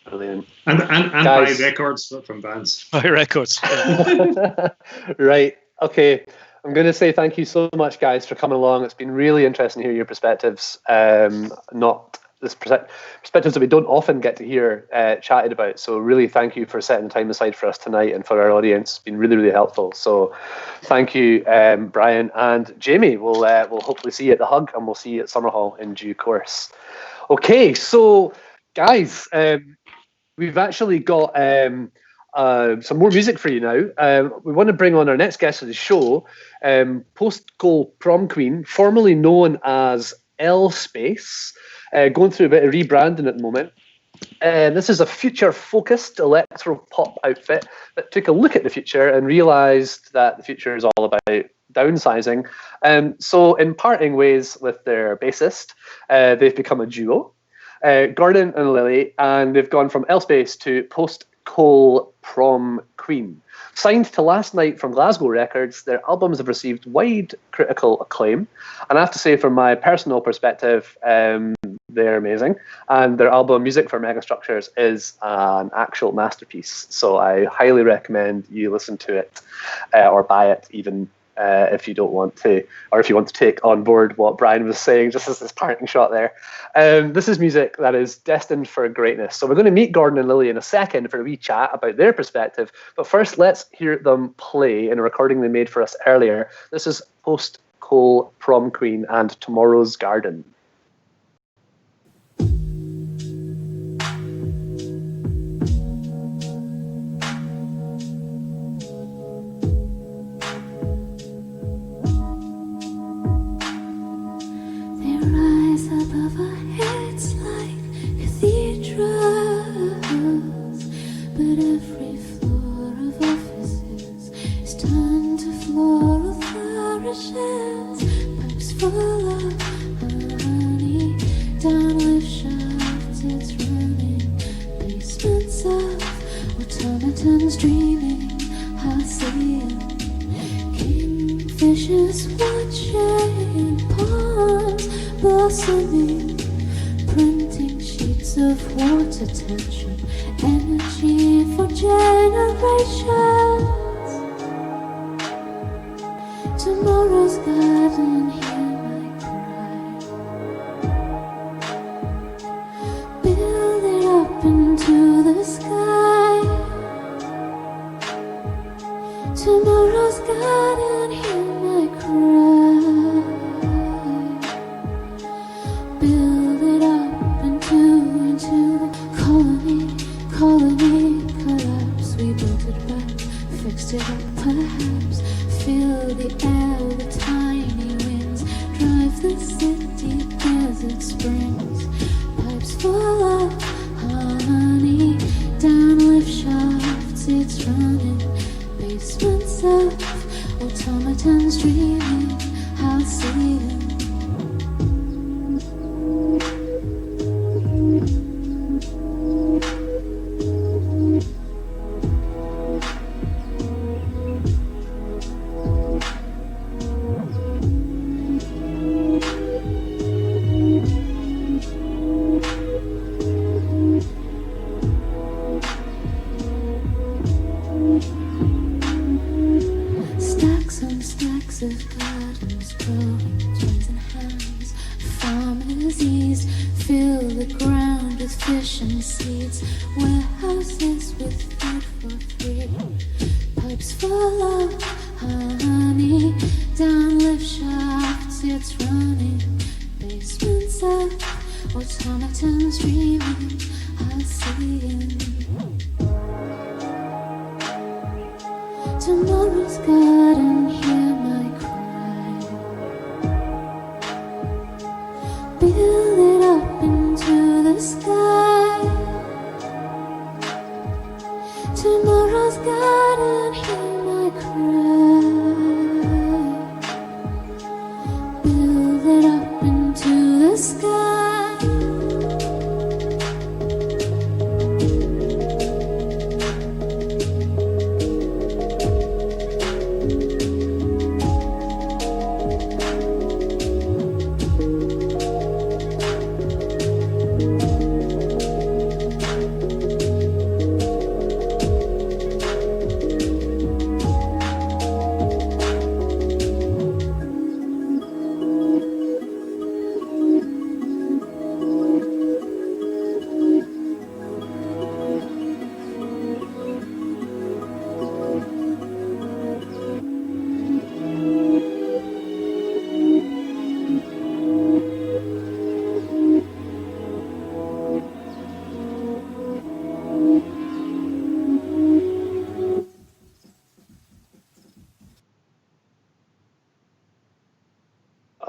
Brilliant. And buy records from bands. Buy records. Yeah. Right. Okay. I'm going to say thank you so much, guys, for coming along. It's been really interesting to hear your perspectives. Perspectives that we don't often get to hear chatted about. So really thank you for setting the time aside for us tonight and for our audience. It's been really, really helpful. So thank you, Brian and Jamie. We'll hopefully see you at the Hug, and we'll see you at Summer Hall in due course. Okay, so guys, we've actually got some more music for you now. We want to bring on our next guest of the show, Post Coal Prom Queen, formerly known as L Space. Going through a bit of rebranding at the moment. This is a future-focused electro-pop outfit that took a look at the future and realised that the future is all about downsizing. So in parting ways with their bassist, they've become a duo, Gordon and Lily, and they've gone from L-Space to Post Coal Prom Queen. Signed to Last Night from Glasgow Records, their albums have received wide critical acclaim. And I have to say, from my personal perspective, They're amazing. And their album Music for Megastructures is an actual masterpiece. So I highly recommend you listen to it or buy it even if you don't want to, or if you want to take on board what Brian was saying, just as this parting shot there. This is music that is destined for greatness. So we're going to meet Gordon and Lily in a second for a wee chat about their perspective. But first, let's hear them play in a recording they made for us earlier. This is Post Coal Prom Queen and Tomorrow's Garden.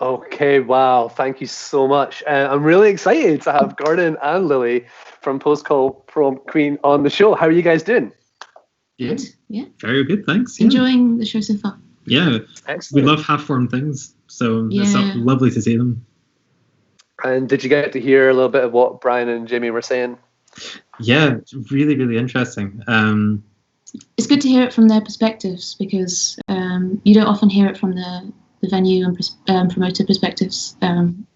Okay, wow, thank you so much. I'm really excited to have Gordon and Lily from Post Coal Prom Queen on the show. How are you guys doing? Good, yeah. Very good, thanks. Yeah. Enjoying the show so far. Yeah, excellent. We love half-formed things, so it's lovely to see them. And did you get to hear a little bit of what Brian and Jamie were saying? Yeah, really, really interesting. It's good to hear it from their perspectives because you don't often hear it from the venue and promoter perspectives.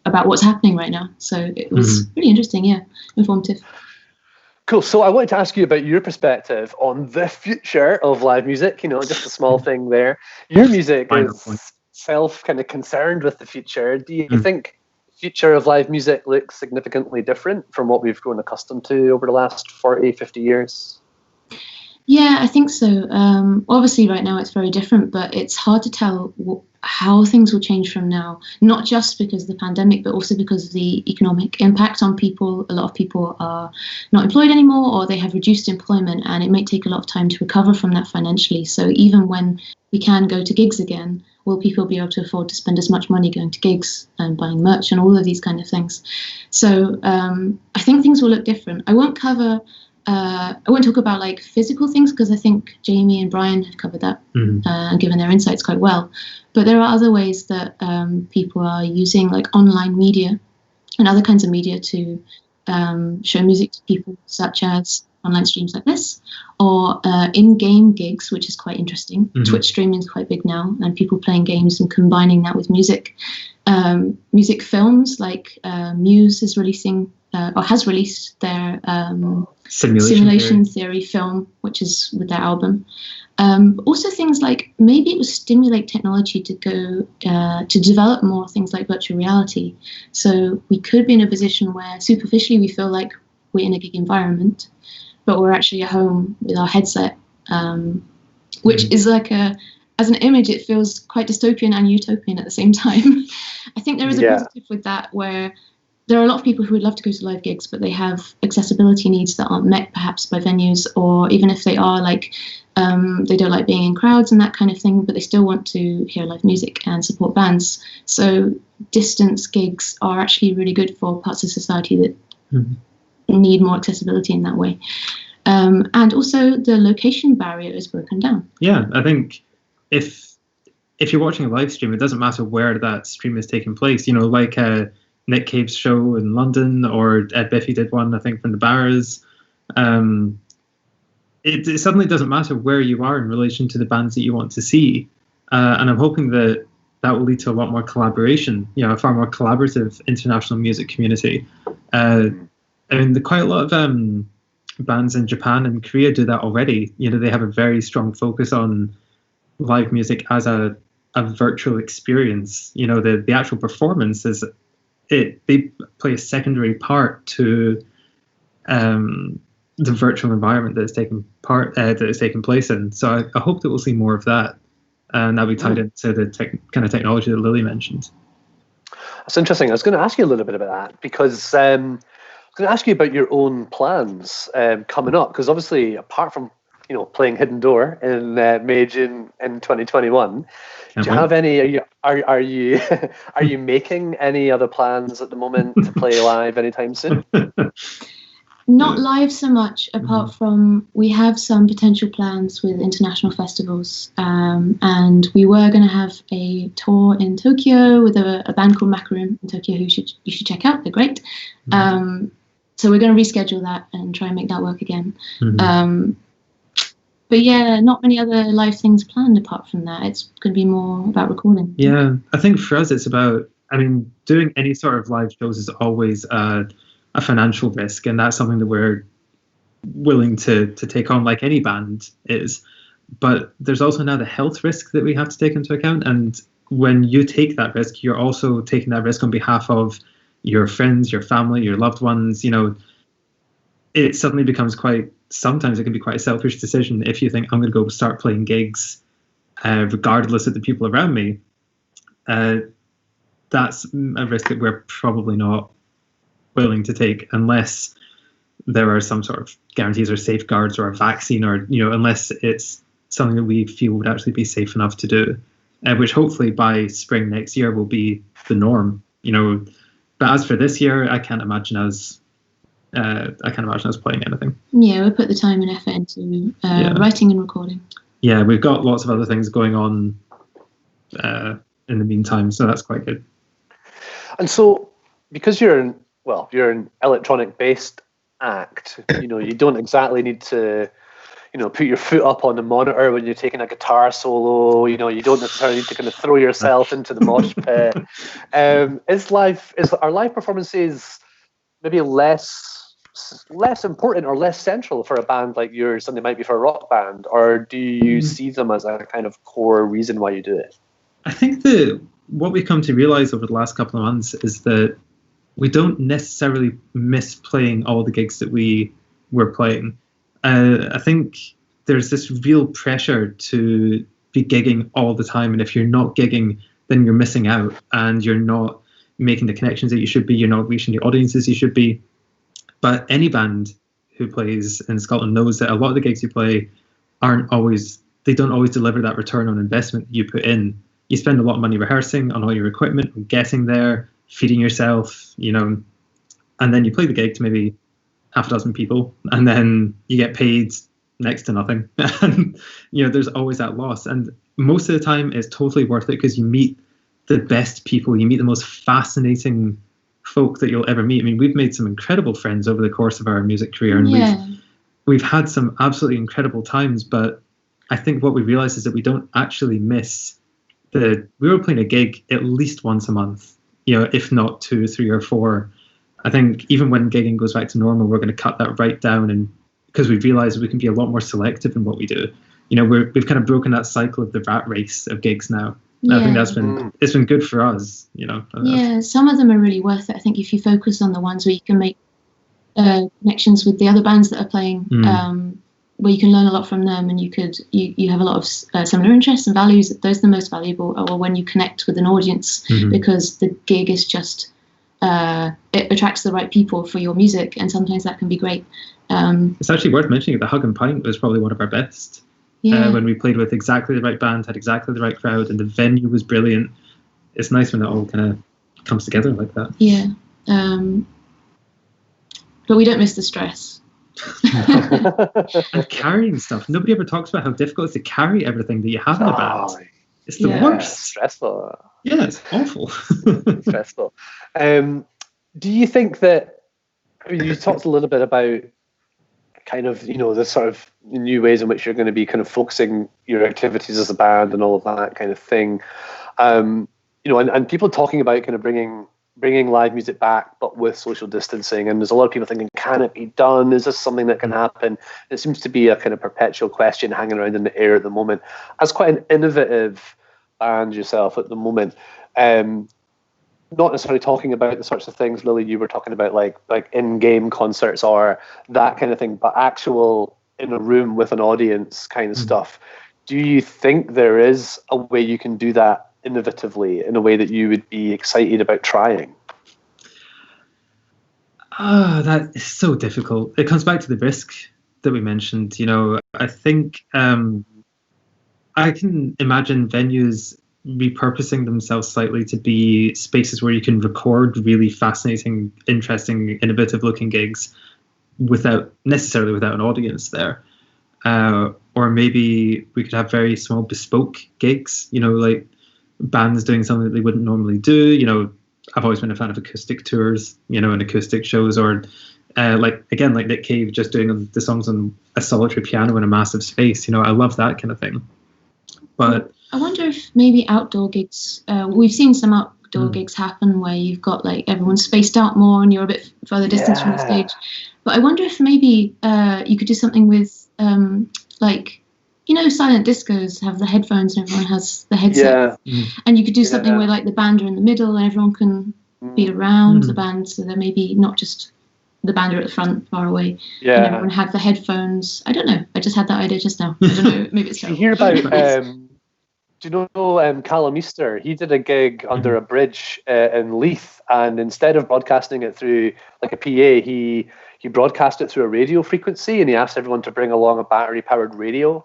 about what's happening right now. So it was really interesting, informative. Cool. So I wanted to ask you about your perspective on the future of live music. Just a small thing there. Your music is self kind of concerned with the future. Do you think the future of live music looks significantly different from what we've grown accustomed to over the last 40, 50 years? Yeah, I think so. Obviously, right now it's very different, but it's hard to tell how things will change from now, not just because of the pandemic, but also because of the economic impact on people. A lot of people are not employed anymore, or they have reduced employment, and it may take a lot of time to recover from that financially. So even when we can go to gigs again, will people be able to afford to spend as much money going to gigs and buying merch and all of these kind of things? So I think things will look different. I won't talk about like physical things because I think Jamie and Brian have covered that and given their insights quite well. But there are other ways that people are using like online media and other kinds of media to show music to people, such as online streams like this, or in-game gigs, which is quite interesting. Twitch streaming is quite big now, and people playing games and combining that with music. Music films, like Muse is releasing or has released their Simulation Theory film, which is with their album. Also things like maybe it will stimulate technology to go to develop more things like virtual reality. So we could be in a position where superficially we feel like we're in a gig environment, but we're actually at home with our headset, which is like as an image, it feels quite dystopian and utopian at the same time. I think there is a positive with that, where there are a lot of people who would love to go to live gigs, but they have accessibility needs that aren't met perhaps by venues, or even if they are, like they don't like being in crowds and that kind of thing, but they still want to hear live music and support bands. So distance gigs are actually really good for parts of society that need more accessibility in that way. And also the location barrier is broken down. Yeah, I think if you're watching a live stream, it doesn't matter where that stream is taking place. Like Nick Cave's show in London, or Ed Biffy did one, I think, from the Barras. It suddenly doesn't matter where you are in relation to the bands that you want to see. And I'm hoping that will lead to a lot more collaboration, a far more collaborative international music community. Quite a lot of bands in Japan and Korea do that already. They have a very strong focus on live music as a virtual experience. The actual performance is they play a secondary part to the virtual environment that is taking place in. So I hope that we'll see more of that, and that'll be tied into the kind of technology that Lily mentioned. That's interesting. I was going to ask you a little bit about that, because I was going to ask you about your own plans coming up, because obviously, apart from playing Hidden Door in May, June in 2021. Do you have any? Are you making any other plans at the moment to play live anytime soon? Not live so much, apart from we have some potential plans with international festivals, and we were going to have a tour in Tokyo with a band called Macaroon in Tokyo, who you should check out. They're great. So we're going to reschedule that and try and make that work again. But yeah, not many other live things planned apart from that. It's going to be more about recording. Yeah, I think for us it's about, doing any sort of live shows is always a financial risk, and that's something that we're willing to take on, like any band is. But there's also now the health risk that we have to take into account, and when you take that risk, you're also taking that risk on behalf of your friends, your family, your loved ones. It suddenly becomes sometimes it can be quite a selfish decision if you think, I'm going to go start playing gigs regardless of the people around me. That's a risk that we're probably not willing to take unless there are some sort of guarantees or safeguards or a vaccine, or unless it's something that we feel would actually be safe enough to do, which hopefully by spring next year will be the norm. But as for this year, I can't imagine us playing anything. Yeah, we put the time and effort into writing and recording. Yeah, we've got lots of other things going on in the meantime, so that's quite good. And so, because you're an electronic-based act, you don't exactly need to, put your foot up on the monitor when you're taking a guitar solo. You don't necessarily need to kind of throw yourself into the mosh pit. Are live performances maybe less important or less central for a band like yours than they might be for a rock band, or do you see them as a kind of core reason why you do it? I think what we've come to realize over the last couple of months is that we don't necessarily miss playing all the gigs that we were playing. I think there's this real pressure to be gigging all the time, and if you're not gigging, then you're missing out, and you're not making the connections that you should be, you're not reaching the audiences you should be. But any band who plays in Scotland knows that a lot of the gigs you play don't always deliver that return on investment that you put in. You spend a lot of money rehearsing on all your equipment, getting there, feeding yourself, and then you play the gig to maybe half a dozen people, and then you get paid next to nothing. And there's always that loss. And most of the time it's totally worth it because you meet the best people, you meet the most fascinating folk that you'll ever meet. I mean, we've made some incredible friends over the course of our music career, and we've had some absolutely incredible times. But I think what we realize is that we don't actually miss we were playing a gig at least once a month, if not 2, 3, or 4. I think even when gigging goes back to normal, we're going to cut that right down, and because we realize we can be a lot more selective in what we do. We've kind of broken that cycle of the rat race of gigs now. I think it's been good for us. Yeah, some of them are really worth it. I think if you focus on the ones where you can make connections with the other bands that are playing, where you can learn a lot from them, and you have a lot of similar interests and values. Those are the most valuable, or when you connect with an audience, because the gig is just it attracts the right people for your music, and sometimes that can be great. It's actually worth mentioning that Hug and Pint was probably one of our best. When we played with exactly the right band, had exactly the right crowd, and the venue was brilliant. It's nice when it all kind of comes together like that. Yeah, but we don't miss the stress. And carrying stuff. Nobody ever talks about how difficult it is to carry everything that you have in a band. It's the worst. Stressful. Yeah, it's awful. Stressful. Do you think that, you talked a little bit about kind of, the sort of new ways in which you're going to be kind of focusing your activities as a band and all of that kind of thing. And people talking about kind of bringing live music back, but with social distancing. And there's a lot of people thinking, can it be done? Is this something that can happen? It seems to be a kind of perpetual question hanging around in the air at the moment. As quite an innovative band yourself at the moment, not necessarily talking about the sorts of things, Lily, you were talking about, like in-game concerts or that kind of thing, but actual in a room with an audience kind of stuff. Do you think there is a way you can do that innovatively in a way that you would be excited about trying? That is so difficult. It comes back to the risk that we mentioned. I think I can imagine venues repurposing themselves slightly to be spaces where you can record really fascinating, interesting, innovative looking gigs without an audience there. Or maybe we could have very small bespoke gigs, like bands doing something that they wouldn't normally do. I've always been a fan of acoustic tours, and acoustic shows, or like Nick Cave just doing the songs on a solitary piano in a massive space. I love that kind of thing. But I wonder if maybe outdoor gigs, we've seen some outdoor gigs happen where you've got like everyone's spaced out more and you're a bit further distance from the stage. But I wonder if maybe you could do something with silent discos have the headphones and everyone has the headset. And you could do something where like the band are in the middle and everyone can be around the band, so they're maybe not just the band are at the front far away and everyone have the headphones. I don't know, I just had that idea just now. I don't know, maybe it's terrible. You hear about do you know Callum Easter? He did a gig under a bridge in Leith, and instead of broadcasting it through like a PA, he broadcast it through a radio frequency, and he asked everyone to bring along a battery-powered radio.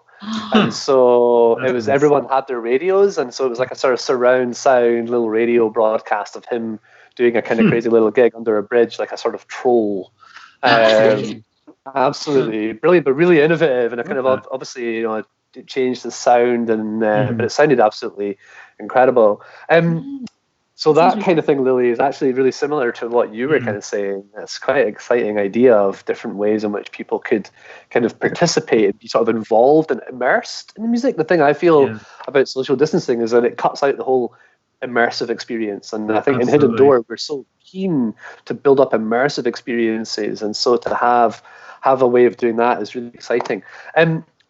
And so it was, everyone had their radios, and so it was like a sort of surround sound little radio broadcast of him doing a kind of crazy little gig under a bridge, like a sort of troll. Absolutely brilliant, but really innovative, and a kind of obviously, it changed the sound, and but it sounded absolutely incredible. So that kind of thing, Lily, is actually really similar to what you were kind of saying. It's quite an exciting idea of different ways in which people could kind of participate and be sort of involved and immersed in music. The thing I feel about social distancing is that it cuts out the whole immersive experience. And I think in Hidden Door, we're so keen to build up immersive experiences. And so to have a way of doing that is really exciting.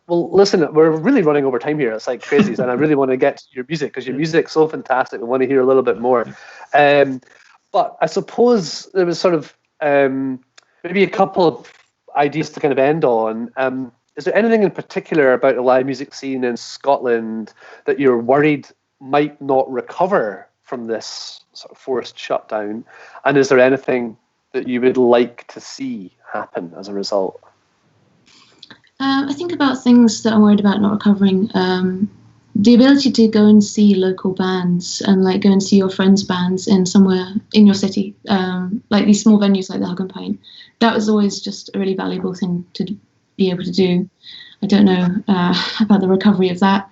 Well, listen, we're really running over time here. It's like crazy, and I really want to get to your music because your music's so fantastic. We want to hear a little bit more. But I suppose there was sort of maybe a couple of ideas to kind of end on. Is there anything in particular about the live music scene in Scotland that you're worried might not recover from this sort of forced shutdown? And is there anything that you would like to see happen as a result? I think about things that I'm worried about not recovering. The ability to go and see local bands and like go and see your friends' bands in somewhere in your city, like these small venues like the Hug and Pine. That was always just a really valuable thing to be able to do. I don't know about the recovery of that.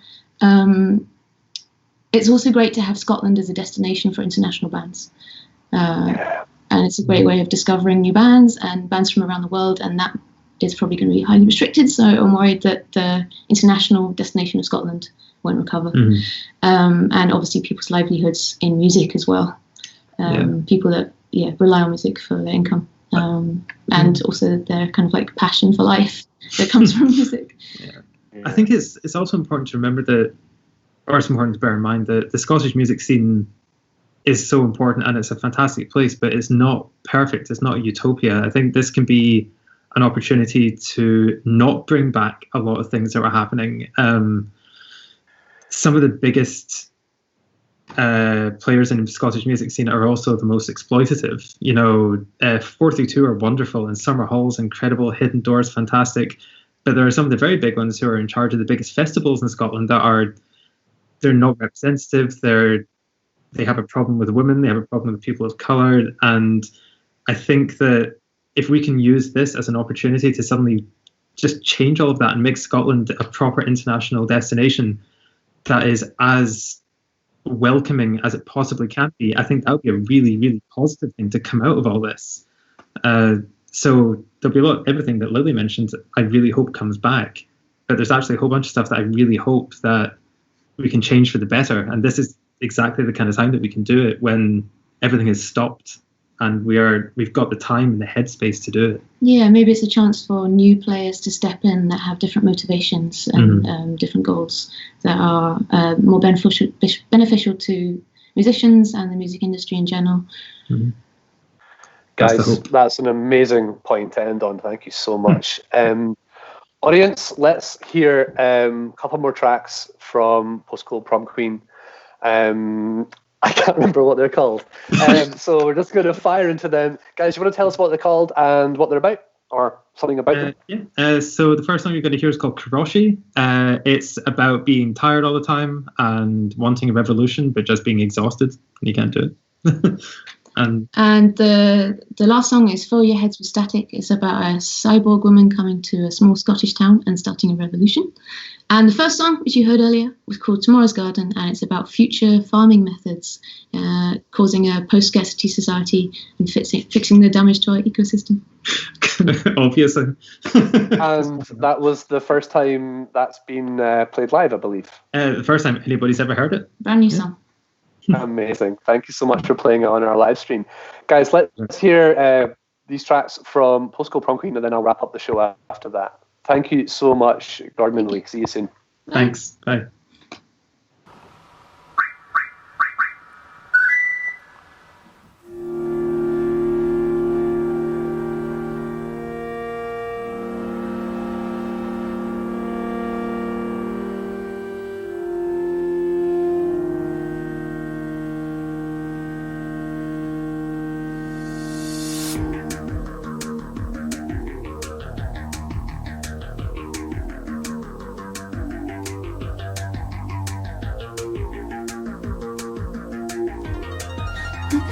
It's also great to have Scotland as a destination for international bands. And it's a great way of discovering new bands and bands from around the world, and that is probably going to be highly restricted, so I'm worried that the international destination of Scotland won't recover. And obviously people's livelihoods in music as well. People that rely on music for their income, and also their kind of like passion for life that comes from music. I think it's also important to remember that, or it's important to bear in mind that the Scottish music scene is so important and it's a fantastic place, but it's not perfect. It's not a utopia. I think this can be an opportunity to not bring back a lot of things that were happening. Some of the biggest players in the Scottish music scene are also the most exploitative. 432 are wonderful, and Summer Hall's incredible, Hidden Door's fantastic, but there are some of the very big ones who are in charge of the biggest festivals in Scotland they're not representative. They have a problem with women, they have a problem with people of colour, and I think that if we can use this as an opportunity to suddenly just change all of that and make Scotland a proper international destination that is as welcoming as it possibly can be, I think that would be a really, really positive thing to come out of all this. So there'll be everything that Lily mentioned, I really hope comes back. But there's actually a whole bunch of stuff that I really hope that we can change for the better. And this is exactly the kind of time that we can do it, when everything is stopped and we've got the time and the headspace to do it. Yeah, maybe it's a chance for new players to step in that have different motivations and different goals that are more beneficial to musicians and the music industry in general. Guys, that's an amazing point to end on. Thank you so much. Audience, let's hear a couple more tracks from Post Coal Prom Queen. I can't remember what they're called. So we're just going to fire into them. Guys, you want to tell us what they're called and what they're about, or something about them? So the first song you're going to hear is called Karoshi. It's about being tired all the time and wanting a revolution, but just being exhausted and you can't do it. And the last song is Fill Your Heads with Static. It's about a cyborg woman coming to a small Scottish town and starting a revolution. And the first song, which you heard earlier, was called Tomorrow's Garden, and it's about future farming methods, causing a post-scarcity society and fixing the damage to our ecosystem. Obviously. And that was the first time that's been played live, I believe. The first time anybody's ever heard it. Brand new song. Amazing. Thank you so much for playing it on our live stream. Guys, let's hear these tracks from Post Coal Prom Queen, and then I'll wrap up the show after that. Thank you so much, Gordon and Lee. See you soon. Thanks. Bye.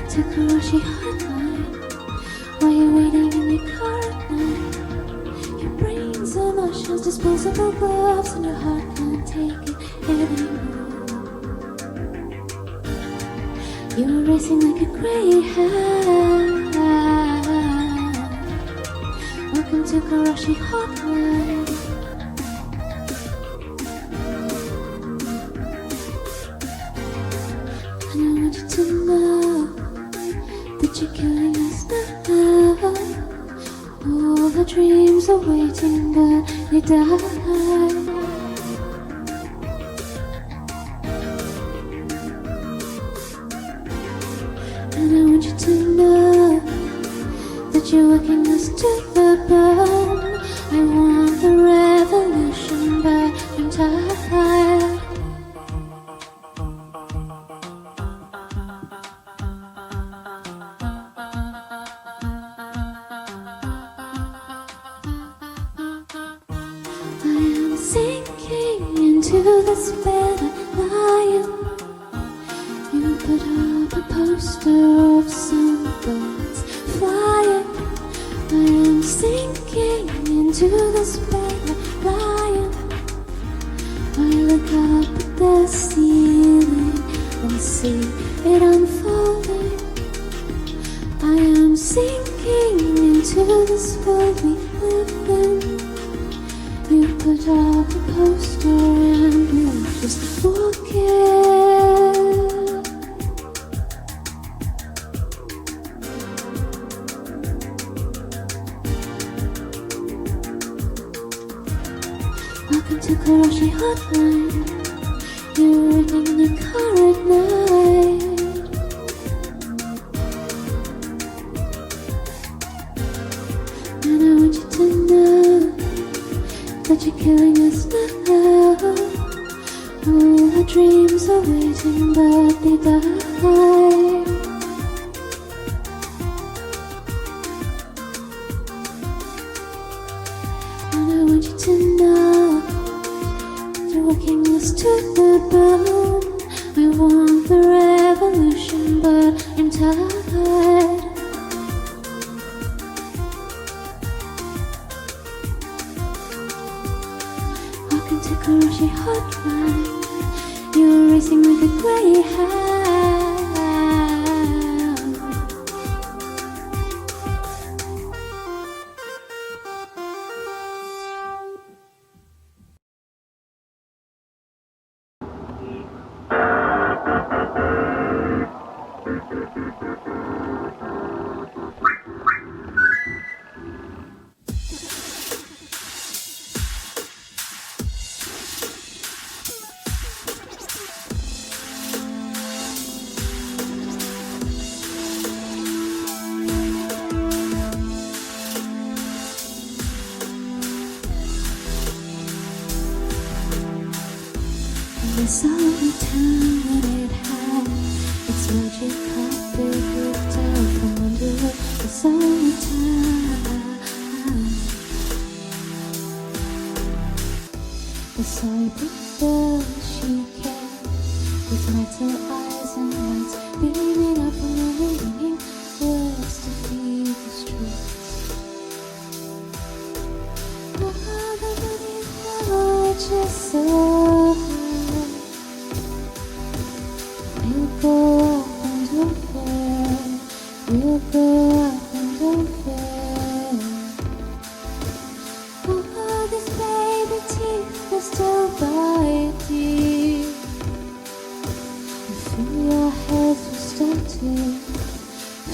to Karoshi hotline while you're waiting in the car at night. Your brain's emotions, disposable gloves, and your heart can't take it anymore. You're racing like a greyhound. Welcome to Karoshi Hotline. And I want you to know that you're killing us now. All the dreams are waiting, but they die. And I want you to know that you're working us to the bone. I want the revolution, but I'm tired. I am sinking into this bed of lying. You put up a poster of some birds flying. I am sinking into this bed of lying. I look up at the ceiling and see it unfolding. I am sinking into this world we live in. You put up a poster and you just walk in. Welcome to Karoshi Hotline. You're waiting in your car at night. And I want you to know that you're killing us now. All our dreams are waiting, but they die. And I want you to know you're working us to the bone. I want the revolution, but I'm tired. Welcome to Karoshi Hotline. You're racing like a greyhound. This old town, when it had its magic carpet ripped out from under it. This old town, the cyber girl she came with metal eyes and lights beaming up from the ringing words to feed the streets. Oh, the money which is so we'll go up and don't fail. We'll go up and don't fail. Oh, these baby teeth, they still bite deep. I feel your heads will start to.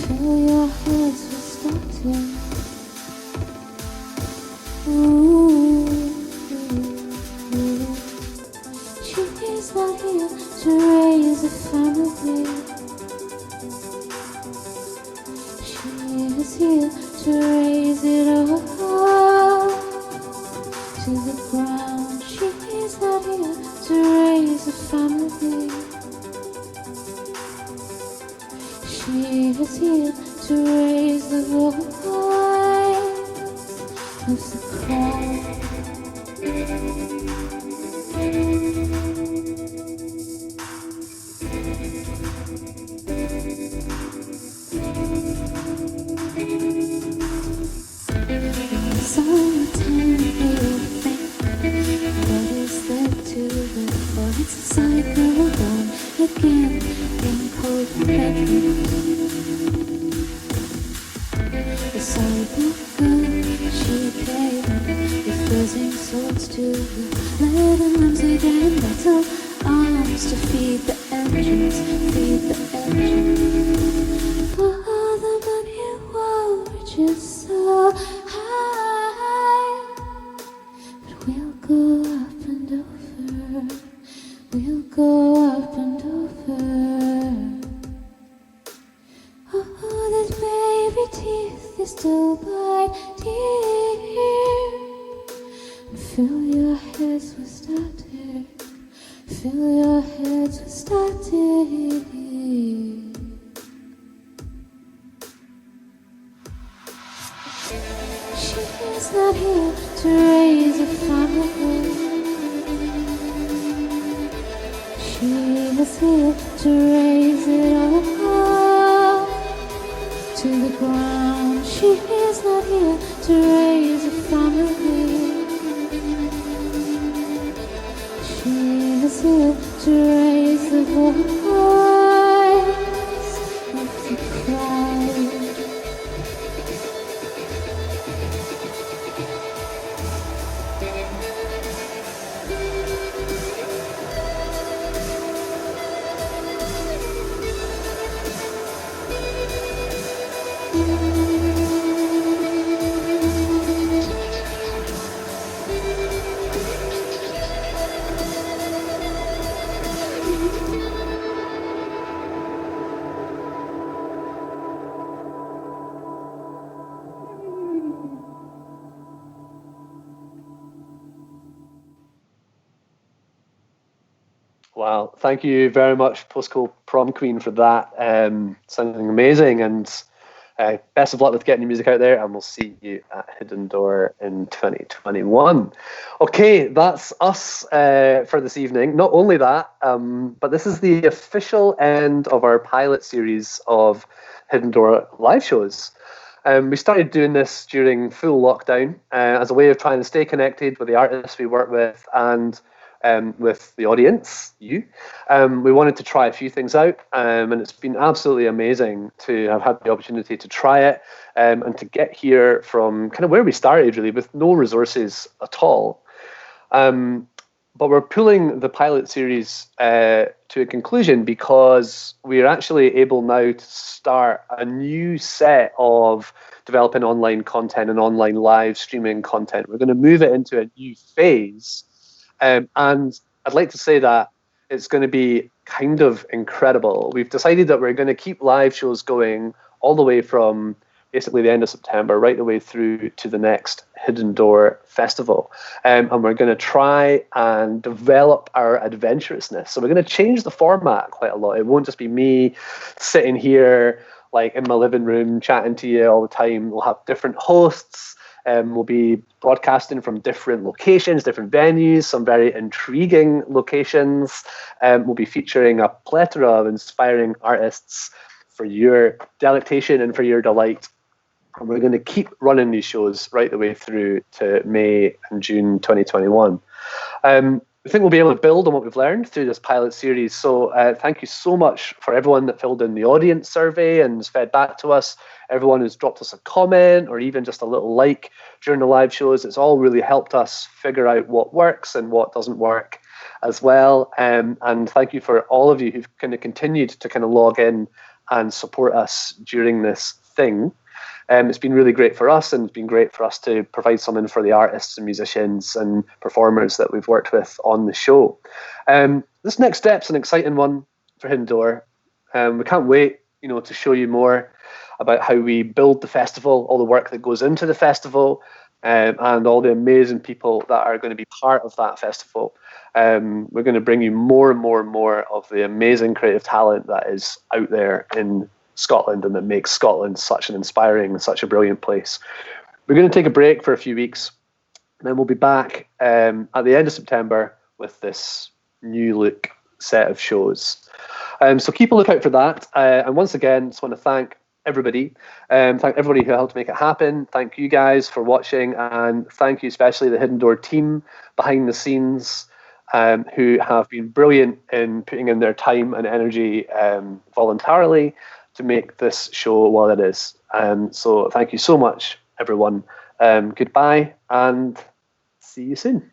Feel your heads will start to. Ooh, ooh, ooh. She is not here to raise a family. She is here to raise it all to the ground. She is not here to raise a family. She is here to raise the voice of the crowd. It's a cycle on again in cold The sidewalk girl, she gave the freezing swords to the leather limbs again. Battle arms to feed the engines, feed the engines. Oh, the money wall reaches so high, but we'll go up and over. We'll go up and over. Oh, this baby teeth, they still bite dear. Fill your heads with static. Fill your heads with static. She's not here to raise a family. She is here to raise it all to the ground. She is not here to raise a family. She is here to raise the voice of the crowd. Wow, thank you very much, Post Coal Prom Queen, for that. Sounding amazing, and best of luck with getting your music out there, and we'll see you at Hidden Door in 2021. Okay, that's us for this evening. Not only that, but this is the official end of our pilot series of Hidden Door live shows. We started doing this during full lockdown as a way of trying to stay connected with the artists we work with and with the audience, you. We wanted to try a few things out, and it's been absolutely amazing to have had the opportunity to try it and to get here from kind of where we started, really, with no resources at all. But we're pulling the pilot series to a conclusion because we're actually able now to start a new set of developing online content and online live streaming content. We're going to move it into a new phase. And I'd like to say that it's going to be kind of incredible. We've decided that we're going to keep live shows going all the way from basically the end of September right the way through to the next Hidden Door Festival. And we're going to try and develop our adventurousness. So we're going to change the format quite a lot. It won't just be me sitting here like in my living room chatting to you all the time. We'll have different hosts. We'll be broadcasting from different locations, different venues, some very intriguing locations. We'll be featuring a plethora of inspiring artists for your delectation and for your delight. And we're going to keep running these shows right the way through to May and June 2021. I think we'll be able to build on what we've learned through this pilot series. So thank you so much for everyone that filled in the audience survey and has fed back to us, everyone who's dropped us a comment or even just a little like during the live shows. It's all really helped us figure out what works and what doesn't work as well. And thank you for all of you who've kind of continued to kind of log in and support us during this thing. It's been really great for us, and it's been great for us to provide something for the artists and musicians and performers that we've worked with on the show. This next step's an exciting one for Hidden Door. We can't wait, to show you more about how we build the festival, all the work that goes into the festival, and all the amazing people that are going to be part of that festival. We're going to bring you more and more and more of the amazing creative talent that is out there in Scotland and that makes Scotland such an inspiring and such a brilliant place. We're going to take a break for a few weeks, and then we'll be back at the end of September with this new look set of shows. So keep a lookout for that. And once again, just want to thank everybody. Thank everybody who helped make it happen. Thank you guys for watching, and thank you especially the Hidden Door team behind the scenes. who have been brilliant in putting in their time and energy voluntarily to make this show what it is. So thank you so much, everyone. Goodbye, and see you soon.